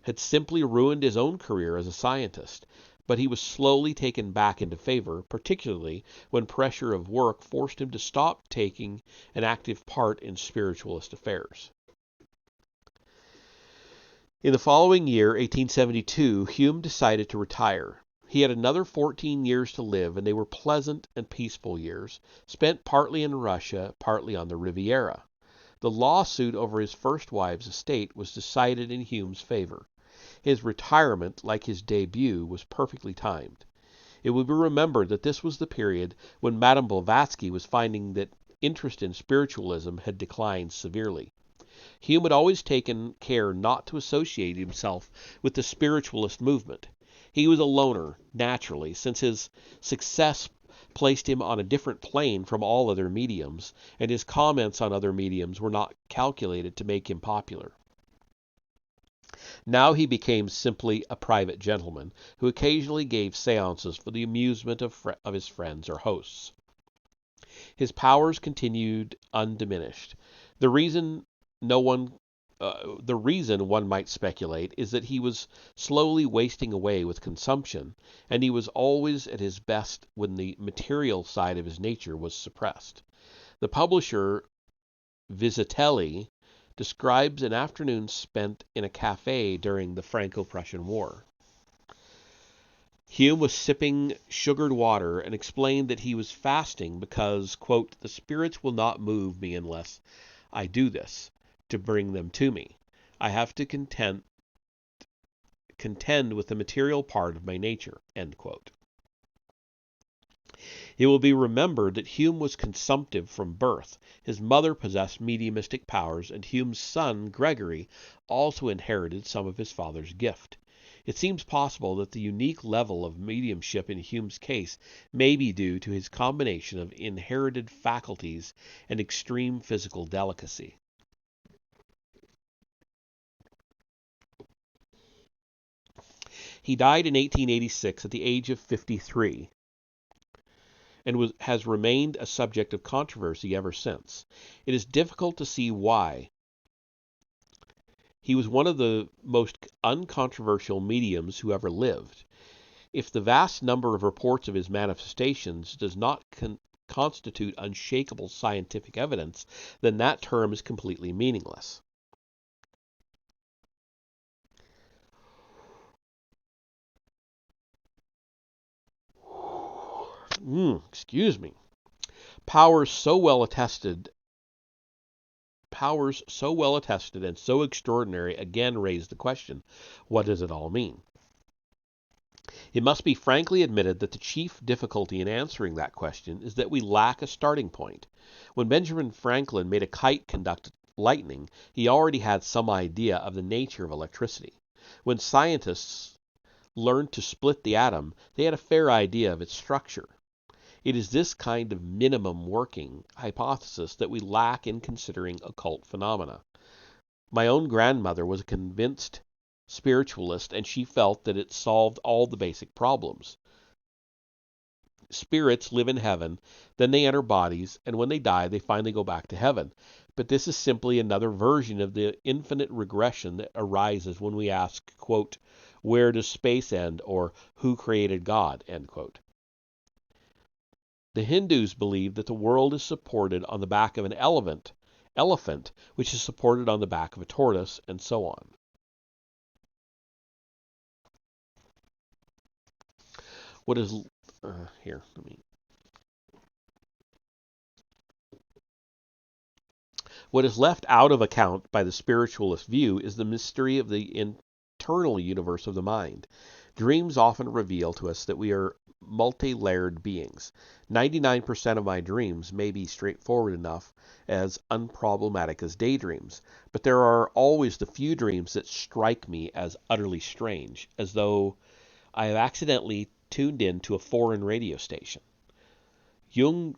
had simply ruined his own career as a scientist, but he was slowly taken back into favor, particularly when pressure of work forced him to stop taking an active part in spiritualist affairs. In the following year, 1872, Hume decided to retire. He had another 14 years to live, and they were pleasant and peaceful years, spent partly in Russia, partly on the Riviera. The lawsuit over his first wife's estate was decided in Hume's favor. His retirement, like his debut, was perfectly timed. It will be remembered that this was the period when Madame Blavatsky was finding that interest in spiritualism had declined severely. Hume had always taken care not to associate himself with the spiritualist movement. He was a loner, naturally, since his success placed him on a different plane from all other mediums, and his comments on other mediums were not calculated to make him popular. Now he became simply a private gentleman, who occasionally gave seances for the amusement of his friends or hosts. His powers continued undiminished. The reason one might speculate is that he was slowly wasting away with consumption, and he was always at his best when the material side of his nature was suppressed. The publisher Visitelli describes an afternoon spent in a cafe during the Franco-Prussian War. Hume was sipping sugared water and explained that he was fasting because, quote, "the spirits will not move me unless I do this, to bring them to me. I have to contend with the material part of my nature," end quote. It will be remembered that Hume was consumptive from birth. His mother possessed mediumistic powers, and Hume's son, Gregory, also inherited some of his father's gift. It seems possible that the unique level of mediumship in Hume's case may be due to his combination of inherited faculties and extreme physical delicacy. He died in 1886 at the age of 53 and has remained a subject of controversy ever since. It is difficult to see why. He was one of the most uncontroversial mediums who ever lived. If the vast number of reports of his manifestations does not constitute unshakable scientific evidence, then that term is completely meaningless. Excuse me. Powers so well attested and so extraordinary again raise the question, what does it all mean? It must be frankly admitted that the chief difficulty in answering that question is that we lack a starting point. When Benjamin Franklin made a kite conduct lightning, he already had some idea of the nature of electricity. When scientists learned to split the atom, they had a fair idea of its structure. It is this kind of minimum working hypothesis that we lack in considering occult phenomena. My own grandmother was a convinced spiritualist, and she felt that it solved all the basic problems. Spirits live in heaven, then they enter bodies, and when they die, they finally go back to heaven. But this is simply another version of the infinite regression that arises when we ask, quote, where does space end, or who created God, end quote. The Hindus believe that the world is supported on the back of an elephant, which is supported on the back of a tortoise, and so on. What is here? What is left out of account by the spiritualist view is the mystery of the internal universe of the mind. Dreams often reveal to us that we are multi-layered beings. 99% of my dreams may be straightforward enough, as unproblematic as daydreams, but there are always the few dreams that strike me as utterly strange, as though I have accidentally tuned in to a foreign radio station. Jung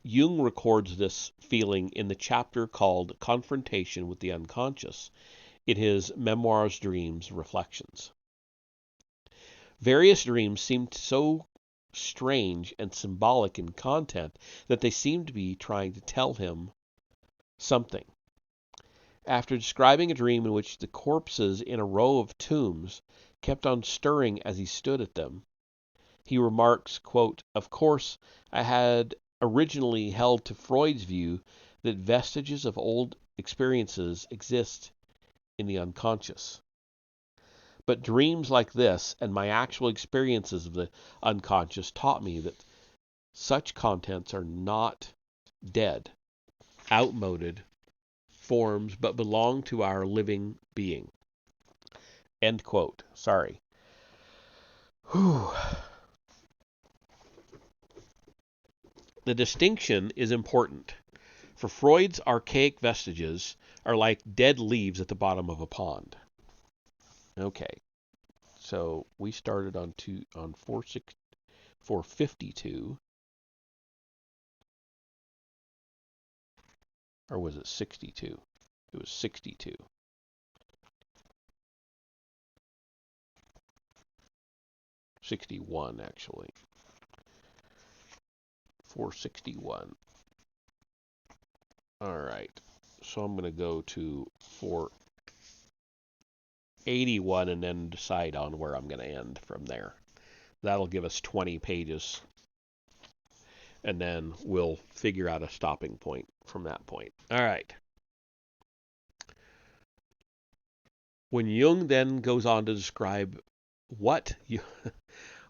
records this feeling in the chapter called Confrontation with the Unconscious in his Memoirs, Dreams, Reflections. Various dreams seemed so strange and symbolic in content that they seemed to be trying to tell him something. After describing a dream in which the corpses in a row of tombs kept on stirring as he stood at them, he remarks, quote, of course, I had originally held to Freud's view that vestiges of old experiences exist in the unconscious. But dreams like this and my actual experiences of the unconscious taught me that such contents are not dead, outmoded forms, but belong to our living being. End quote. Sorry. Whew. The distinction is important, for Freud's archaic vestiges are like dead leaves at the bottom of a pond. Okay, so we started on 452, or was it 62? It was 62. '61 actually. 461. All right, so I'm going to go to 481 and then decide on where I'm going to end from there. That'll give us 20 pages, and then we'll figure out a stopping point from that point. All right. When Jung then goes on to describe what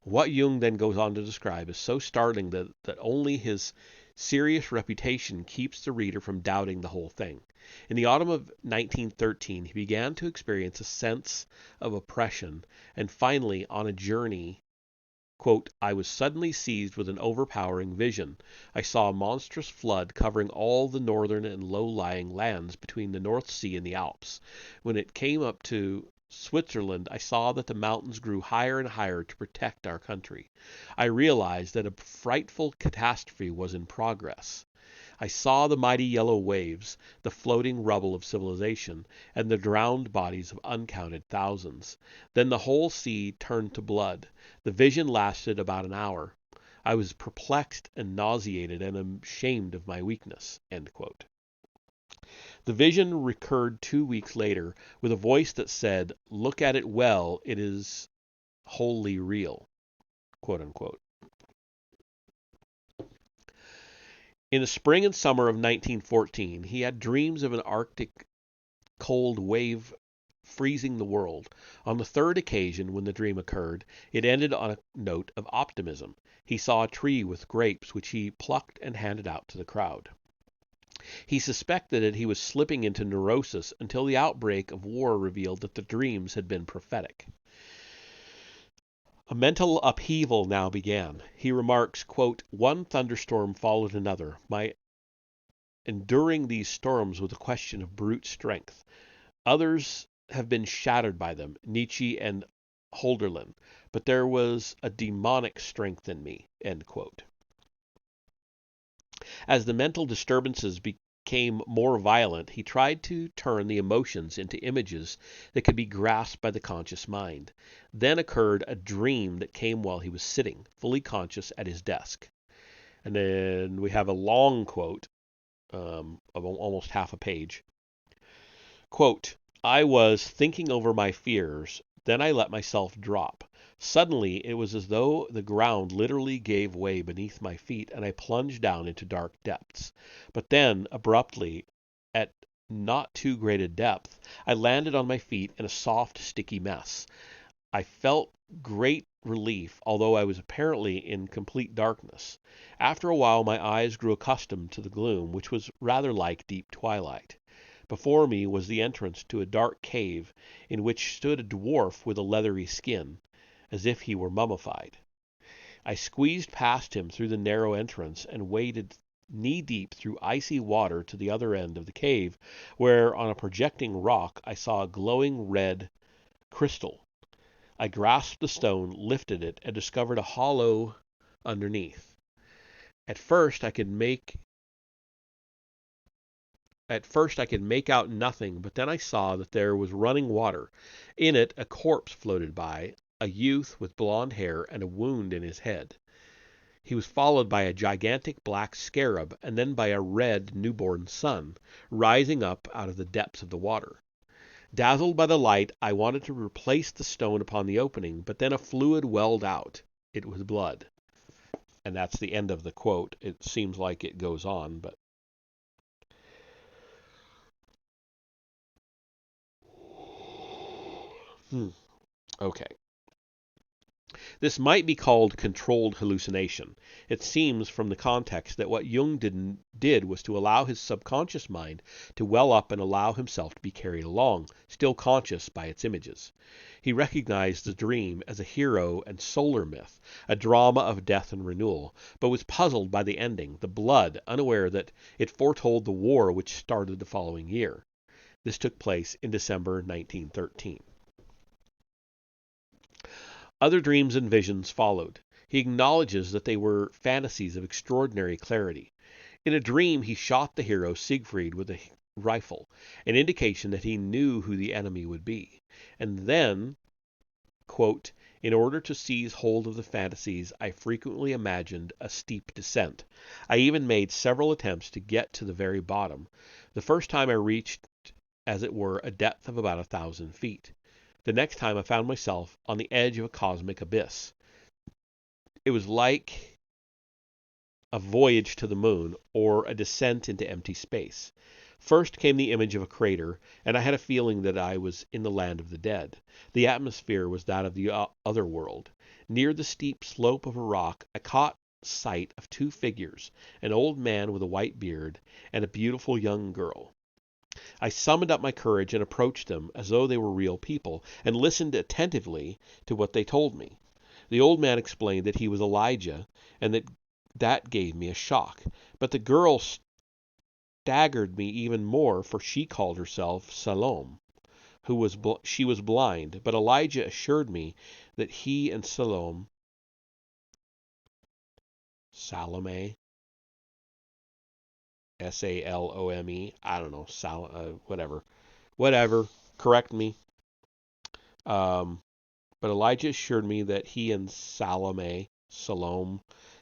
Jung then goes on to describe is so startling that only his serious reputation keeps the reader from doubting the whole thing. In the autumn of 1913, he began to experience a sense of oppression, and finally, on a journey, Quote, I was suddenly seized with an overpowering vision. I saw a monstrous flood covering all the northern and low-lying lands between the North Sea and the Alps. When it came up to Switzerland, I saw that the mountains grew higher and higher to protect our country. I realized that a frightful catastrophe was in progress. I saw the mighty yellow waves, the floating rubble of civilization, and the drowned bodies of uncounted thousands. Then the whole sea turned to blood. The vision lasted about an hour. I was perplexed and nauseated and ashamed of my weakness. End quote. The vision recurred 2 weeks later with a voice that said, Look at it well, it is wholly real. Quote unquote. In the spring and summer of 1914, he had dreams of an Arctic cold wave freezing the world. On the third occasion when the dream occurred, it ended on a note of optimism. He saw a tree with grapes which he plucked and handed out to the crowd. He suspected that he was slipping into neurosis until the outbreak of war revealed that the dreams had been prophetic. A mental upheaval now began. He remarks, quote, One thunderstorm followed another. My enduring these storms was a question of brute strength. Others have been shattered by them, Nietzsche and Holderlin, but there was a demonic strength in me. End quote. As the mental disturbances became more violent, he tried to turn the emotions into images that could be grasped by the conscious mind. Then occurred a dream that came while he was sitting, fully conscious, at his desk. And then we have a long quote of almost half a page. Quote, I was thinking over my fears, then I let myself drop. Suddenly, it was as though the ground literally gave way beneath my feet, and I plunged down into dark depths. But then, abruptly, at not too great a depth, I landed on my feet in a soft, sticky mess. I felt great relief, although I was apparently in complete darkness. After a while, my eyes grew accustomed to the gloom, which was rather like deep twilight. Before me was the entrance to a dark cave in which stood a dwarf with a leathery skin, as if he were mummified. I squeezed past him through the narrow entrance and waded knee-deep through icy water to the other end of the cave, where on a projecting rock I saw a glowing red crystal. I grasped the stone, lifted it, and discovered a hollow underneath. At first I could make out nothing, but then I saw that there was running water. In it a corpse floated by, a youth with blond hair and a wound in his head. He was followed by a gigantic black scarab, and then by a red newborn sun, rising up out of the depths of the water. Dazzled by the light, I wanted to replace the stone upon the opening, but then a fluid welled out. It was blood. And that's the end of the quote. It seems like it goes on, but okay. This might be called controlled hallucination. It seems from the context that what Jung did was to allow his subconscious mind to well up and allow himself to be carried along, still conscious by its images. He recognized the dream as a hero and solar myth, a drama of death and renewal, but was puzzled by the ending, the blood, unaware that it foretold the war which started the following year. This took place in December 1913. Other dreams and visions followed. He acknowledges that they were fantasies of extraordinary clarity. In a dream, he shot the hero Siegfried with a rifle, an indication that he knew who the enemy would be. And then, quote, in order to seize hold of the fantasies, I frequently imagined a steep descent. I even made several attempts to get to the very bottom. The first time I reached, as it were, a depth of about 1,000 feet. The next time I found myself on the edge of a cosmic abyss. It was like a voyage to the moon or a descent into empty space. First came the image of a crater, and I had a feeling that I was in the land of the dead. The atmosphere was that of the other world. Near the steep slope of a rock, I caught sight of two figures, an old man with a white beard and a beautiful young girl. I summoned up my courage and approached them as though they were real people, and listened attentively to what they told me. The old man explained that he was Elijah, and that gave me a shock. But the girl staggered me even more, for she called herself Salome, she was blind. But Elijah assured me that he and Salome, Salome, I don't know, whatever, correct me. But Elijah assured me that he and Salome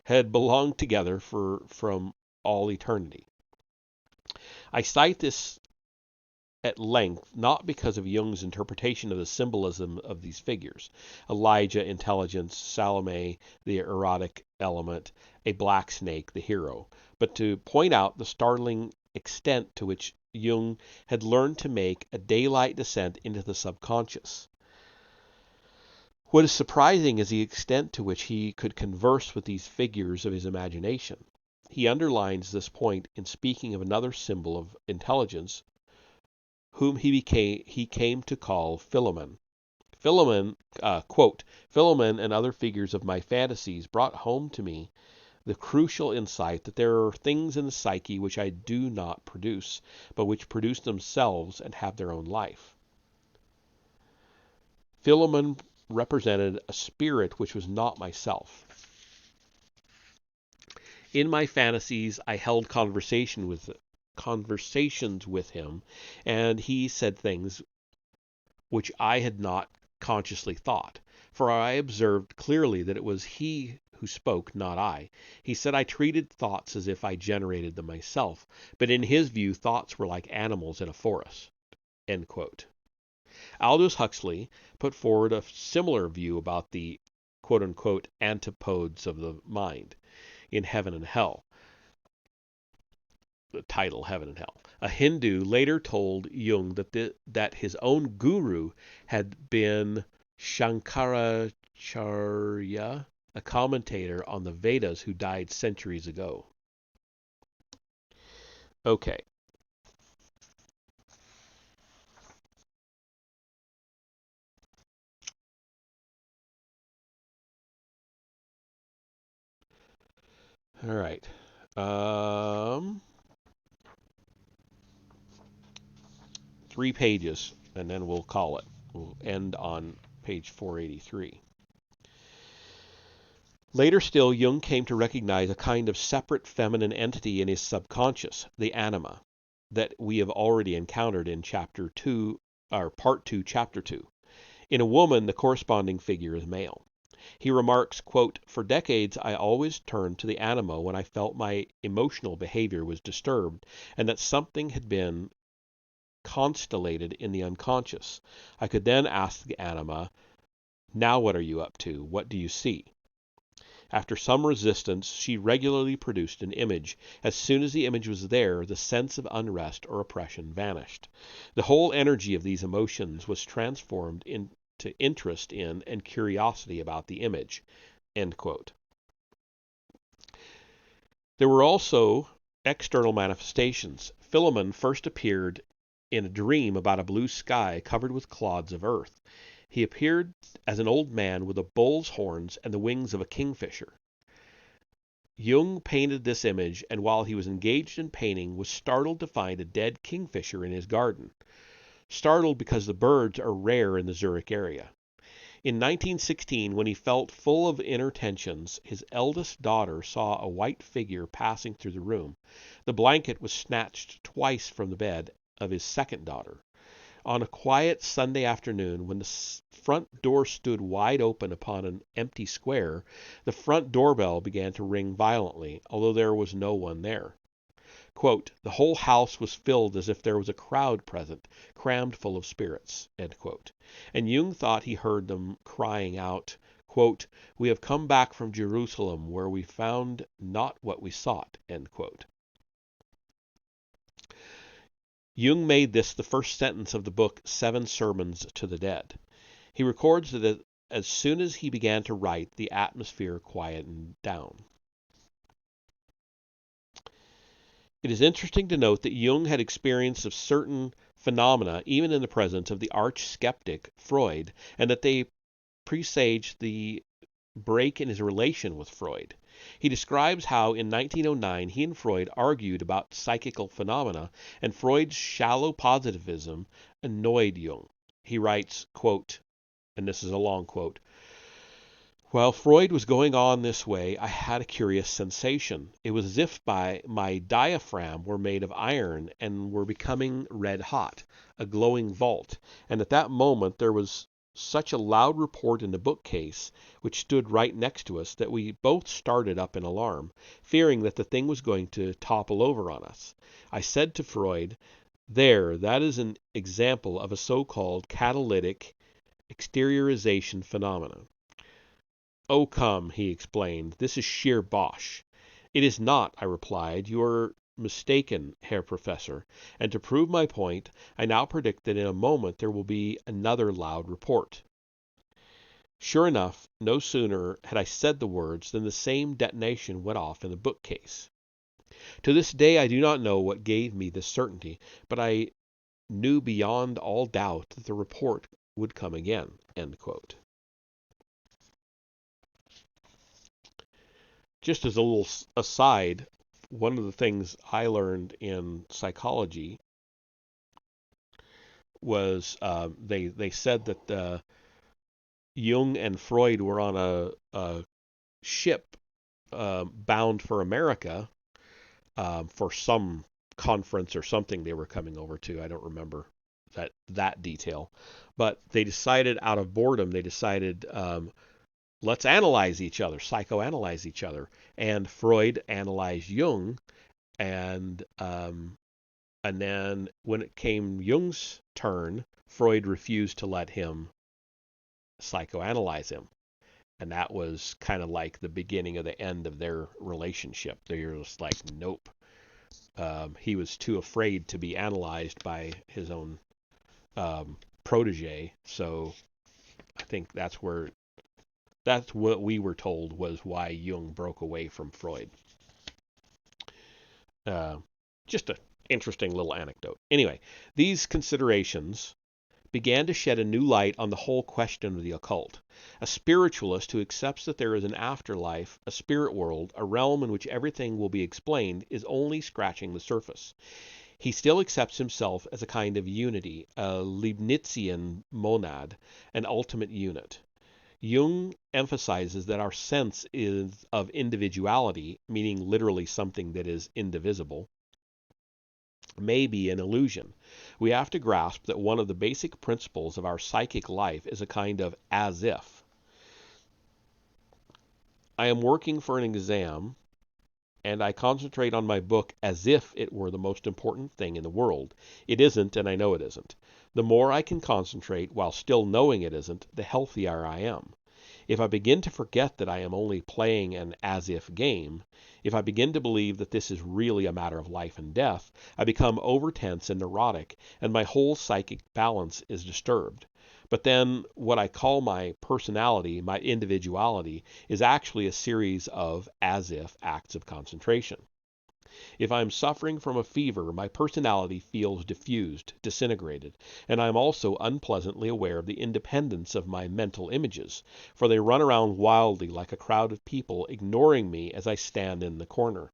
had belonged together from all eternity. I cite this at length not because of Jung's interpretation of the symbolism of these figures: Elijah, intelligence; Salome, the erotic element; a black snake, the hero, but to point out the startling extent to which Jung had learned to make a daylight descent into the subconscious. What is surprising is the extent to which he could converse with these figures of his imagination. He underlines this point in speaking of another symbol of intelligence, whom he came to call Philemon. Quote, Philemon and other figures of my fantasies brought home to me the crucial insight that there are things in the psyche which I do not produce, but which produce themselves and have their own life. Philemon represented a spirit which was not myself. In my fantasies, I held conversations with him, and he said things which I had not consciously thought, for I observed clearly that it was he who spoke, not I. He said I treated thoughts as if I generated them myself, but in his view thoughts were like animals in a forest. End quote. Aldous Huxley put forward a similar view about the quote-unquote antipodes of the mind in Heaven and Hell. The title, Heaven and Hell. A Hindu later told Jung that his own guru had been Shankaracharya, a commentator on the Vedas who died centuries ago. Okay. All right. 3 pages, and then we'll call it. We'll end on page 483. Later still, Jung came to recognize a kind of separate feminine entity in his subconscious, the anima, that we have already encountered in chapter 2, or part 2, chapter 2. In a woman, the corresponding figure is male. He remarks, quote, for decades I always turned to the anima when I felt my emotional behavior was disturbed and that something had been constellated in the unconscious. I could then ask the anima, now what are you up to? What do you see? After some resistance, she regularly produced an image. As soon as the image was there, the sense of unrest or oppression vanished. The whole energy of these emotions was transformed into interest in and curiosity about the image. End quote. There were also external manifestations. Philemon first appeared in a dream about a blue sky covered with clods of earth. He appeared as an old man with a bull's horns and the wings of a kingfisher. Jung painted this image, and while he was engaged in painting, was startled to find a dead kingfisher in his garden. Startled because the birds are rare in the Zurich area. In 1916, when he felt full of inner tensions, his eldest daughter saw a white figure passing through the room. The blanket was snatched twice from the bed of his second daughter. On a quiet Sunday afternoon, when the front door stood wide open upon an empty square, the front doorbell began to ring violently, although there was no one there. Quote, the whole house was filled as if there was a crowd present, crammed full of spirits. End quote. And Jung thought he heard them crying out, quote, we have come back from Jerusalem, where we found not what we sought. End quote. Jung made this the first sentence of the book 7 Sermons to the Dead. He records that as soon as he began to write, the atmosphere quietened down. It is interesting to note that Jung had experience of certain phenomena even in the presence of the arch-skeptic Freud, and that they presaged the break in his relation with Freud. He describes how in 1909 he and Freud argued about psychical phenomena, and Freud's shallow positivism annoyed Jung. He writes, quote, and this is a long quote, "While Freud was going on this way, I had a curious sensation. It was as if my diaphragm were made of iron and were becoming red hot, a glowing vault, and at that moment there was such a loud report in the bookcase, which stood right next to us, that we both started up in alarm, fearing that the thing was going to topple over on us. I said to Freud, 'There, that is an example of a so-called catalytic exteriorization phenomenon.' 'Oh, come,' he explained, 'this is sheer bosh.' 'It is not,' I replied. 'You are mistaken, Herr Professor, and to prove my point, I now predict that in a moment there will be another loud report.' Sure enough, no sooner had I said the words than the same detonation went off in the bookcase. To this day I do not know what gave me this certainty, but I knew beyond all doubt that the report would come again." End quote. Just as a little aside, one of the things I learned in psychology was they said that Jung and Freud were on a ship bound for America for some conference or something they were coming over to. I don't remember that detail, but they decided out of boredom. They decided let's analyze each other, psychoanalyze each other. And Freud analyzed Jung, and then when it came Jung's turn, Freud refused to let him psychoanalyze him. And that was kind of like the beginning of the end of their relationship. They were just like, nope. He was too afraid to be analyzed by his own protege. So I think that's what we were told was why Jung broke away from Freud. Just an interesting little anecdote. Anyway, these considerations began to shed a new light on the whole question of the occult. A spiritualist who accepts that there is an afterlife, a spirit world, a realm in which everything will be explained, is only scratching the surface. He still accepts himself as a kind of unity, a Leibnizian monad, an ultimate unit. Jung emphasizes that our sense is of individuality, meaning literally something that is indivisible, may be an illusion. We have to grasp that one of the basic principles of our psychic life is a kind of as if. I am working for an exam, and I concentrate on my book as if it were the most important thing in the world. It isn't, and I know it isn't. The more I can concentrate while still knowing it isn't, the healthier I am. If I begin to forget that I am only playing an as-if game, if I begin to believe that this is really a matter of life and death, I become overtense and neurotic, and my whole psychic balance is disturbed. But then what I call my personality, my individuality, is actually a series of as-if acts of concentration. If I am suffering from a fever, my personality feels diffused, disintegrated, and I am also unpleasantly aware of the independence of my mental images, for they run around wildly like a crowd of people, ignoring me as I stand in the corner.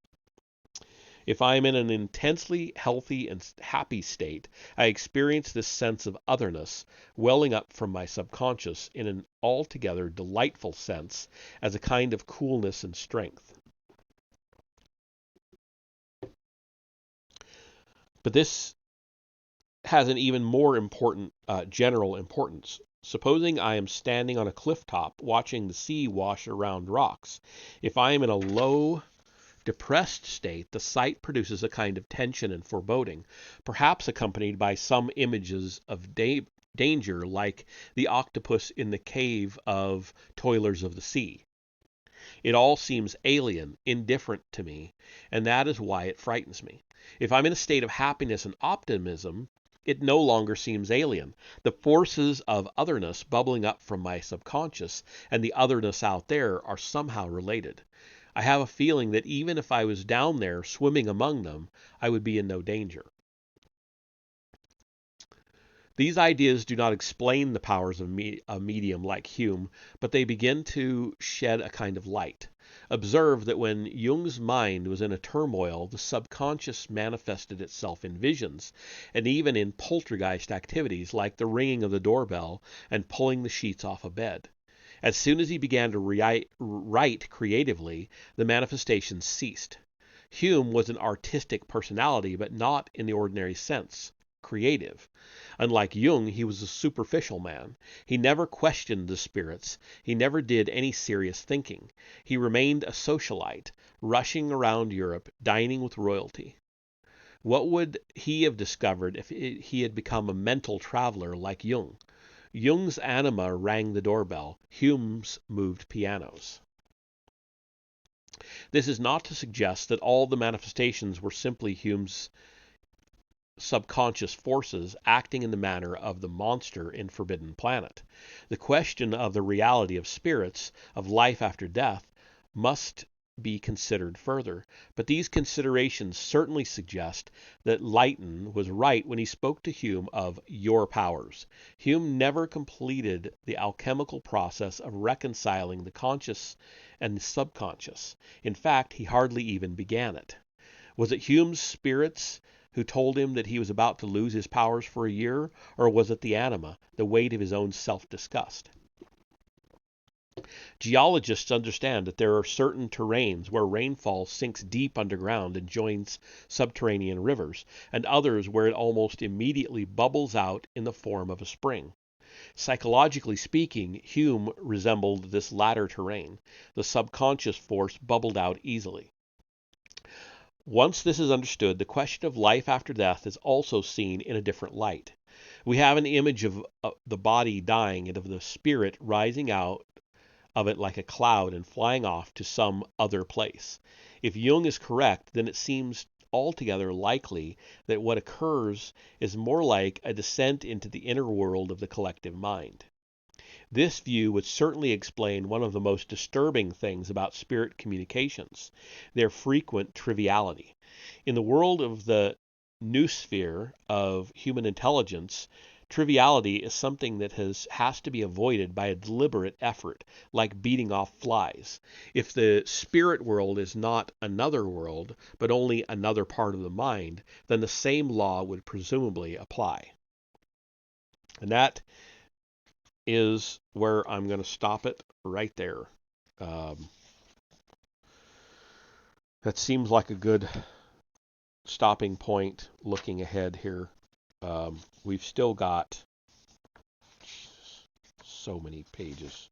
If I am in an intensely healthy and happy state, I experience this sense of otherness welling up from my subconscious in an altogether delightful sense as a kind of coolness and strength. But this has an even more important general importance. Supposing I am standing on a cliff top watching the sea wash around rocks. If I am in a low, depressed state, the sight produces a kind of tension and foreboding, perhaps accompanied by some images of danger, like the octopus in the cave of Toilers of the Sea. It all seems alien, indifferent to me, and that is why it frightens me. If I'm in a state of happiness and optimism, it no longer seems alien. The forces of otherness bubbling up from my subconscious and the otherness out there are somehow related. I have a feeling that even if I was down there swimming among them, I would be in no danger. These ideas do not explain the powers of a medium like Hume, but they begin to shed a kind of light. Observe that when Jung's mind was in a turmoil, the subconscious manifested itself in visions, and even in poltergeist activities like the ringing of the doorbell and pulling the sheets off a bed. As soon as he began to write creatively, the manifestations ceased. Hume was an artistic personality, but not in the ordinary sense, creative. Unlike Jung, he was a superficial man. He never questioned the spirits. He never did any serious thinking. He remained a socialite, rushing around Europe, dining with royalty. What would he have discovered if he had become a mental traveler like Jung? Jung's anima rang the doorbell. Hume's moved pianos. This is not to suggest that all the manifestations were simply Hume's subconscious forces acting in the manner of the monster in Forbidden Planet. The question of the reality of spirits, of life after death, must be considered further, but these considerations certainly suggest that Leighton was right when he spoke to Hume of your powers. Hume never completed the alchemical process of reconciling the conscious and the subconscious. In fact, he hardly even began it. Was it Hume's spirits who told him that he was about to lose his powers for a year, or was it the anima, the weight of his own self-disgust? Geologists understand that there are certain terrains where rainfall sinks deep underground and joins subterranean rivers, and others where it almost immediately bubbles out in the form of a spring. Psychologically speaking, Hume resembled this latter terrain. The subconscious force bubbled out easily. Once this is understood, the question of life after death is also seen in a different light. We have an image of the body dying and of the spirit rising out of it like a cloud and flying off to some other place. If Jung is correct, then it seems altogether likely that what occurs is more like a descent into the inner world of the collective mind. This view would certainly explain one of the most disturbing things about spirit communications, their frequent triviality. In the world of the noosphere of human intelligence, triviality is something that has to be avoided by a deliberate effort, like beating off flies. If the spirit world is not another world, but only another part of the mind, then the same law would presumably apply. And that is where I'm going to stop it right there. That seems like a good stopping point looking ahead here. We've still got so many pages.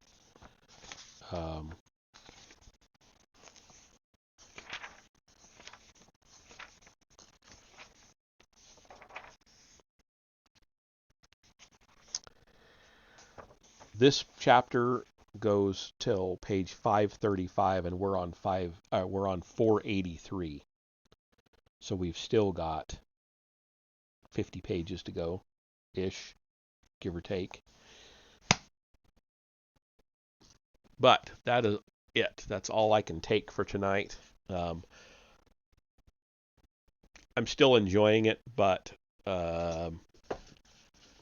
This chapter goes till page 535, and we're on 483. So we've still got 50 pages to go, ish, give or take. But that is it. That's all I can take for tonight. I'm still enjoying it, but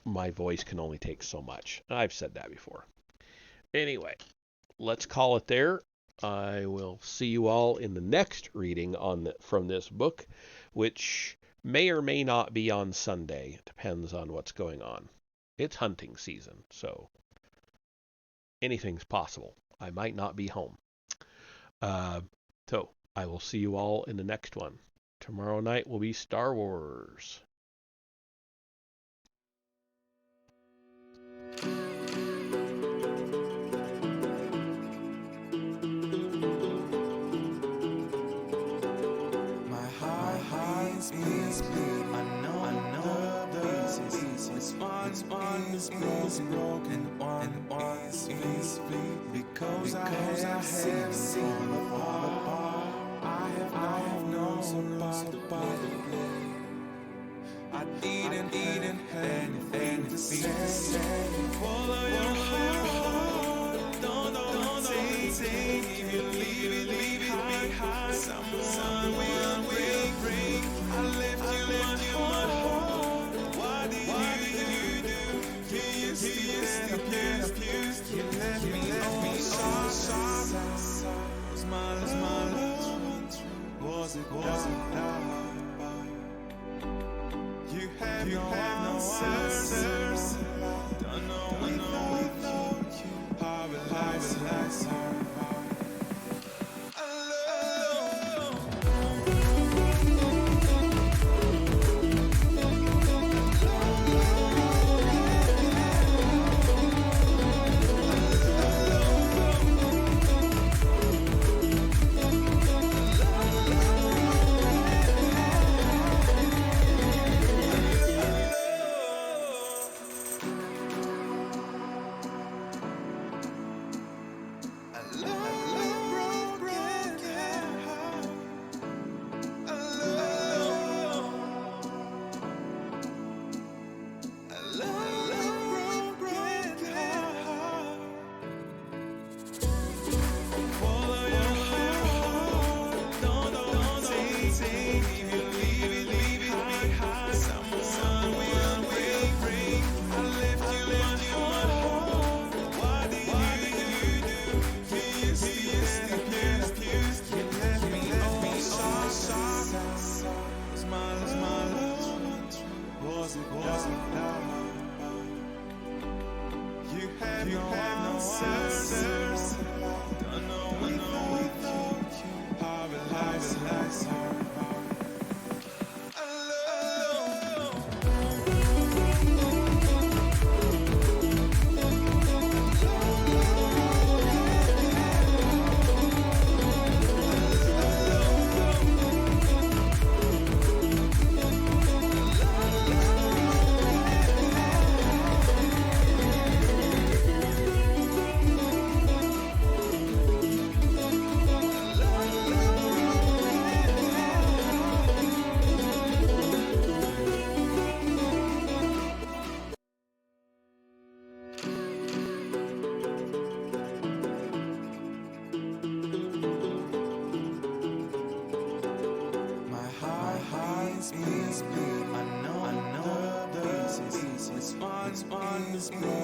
my voice can only take so much. I've said that before. Anyway, let's call it there. I will see you all in the next reading from this book, which may or may not be on Sunday. It depends on what's going on. It's hunting season, so anything's possible. I might not be home. So I will see you all in the next one. Tomorrow night will be Star Wars. Is broken and one is because I have seen the apart. I have known somebody. I didn't have anything to say. Follow your heart, don't take. If you leave it behind, someone will bring. I left you my heart. What did you do? have no answers. Don't know without you. How relax.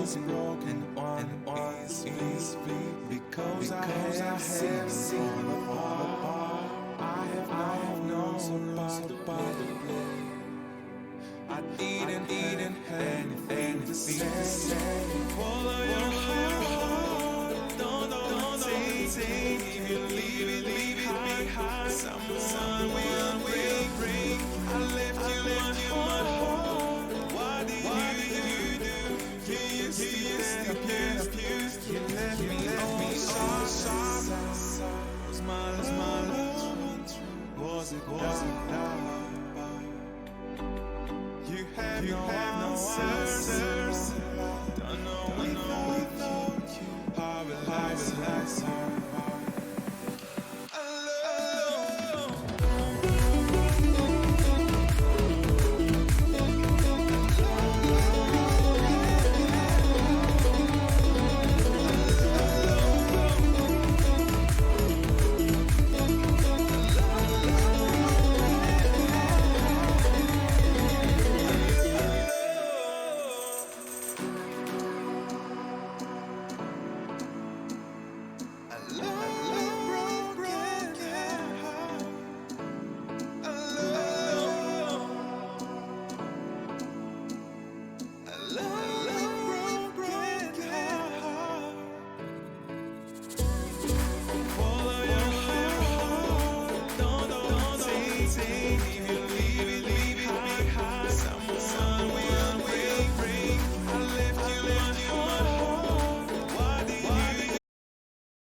Is broken, one is because I have seen apart. I have no rules about the play. I didn't have anything to say. Follow your heart, don't take. If you leave it behind, someone will bring. I left you my heart. What did you do? You left me soft. Was my love true? Was it love? You have no answers. Don't know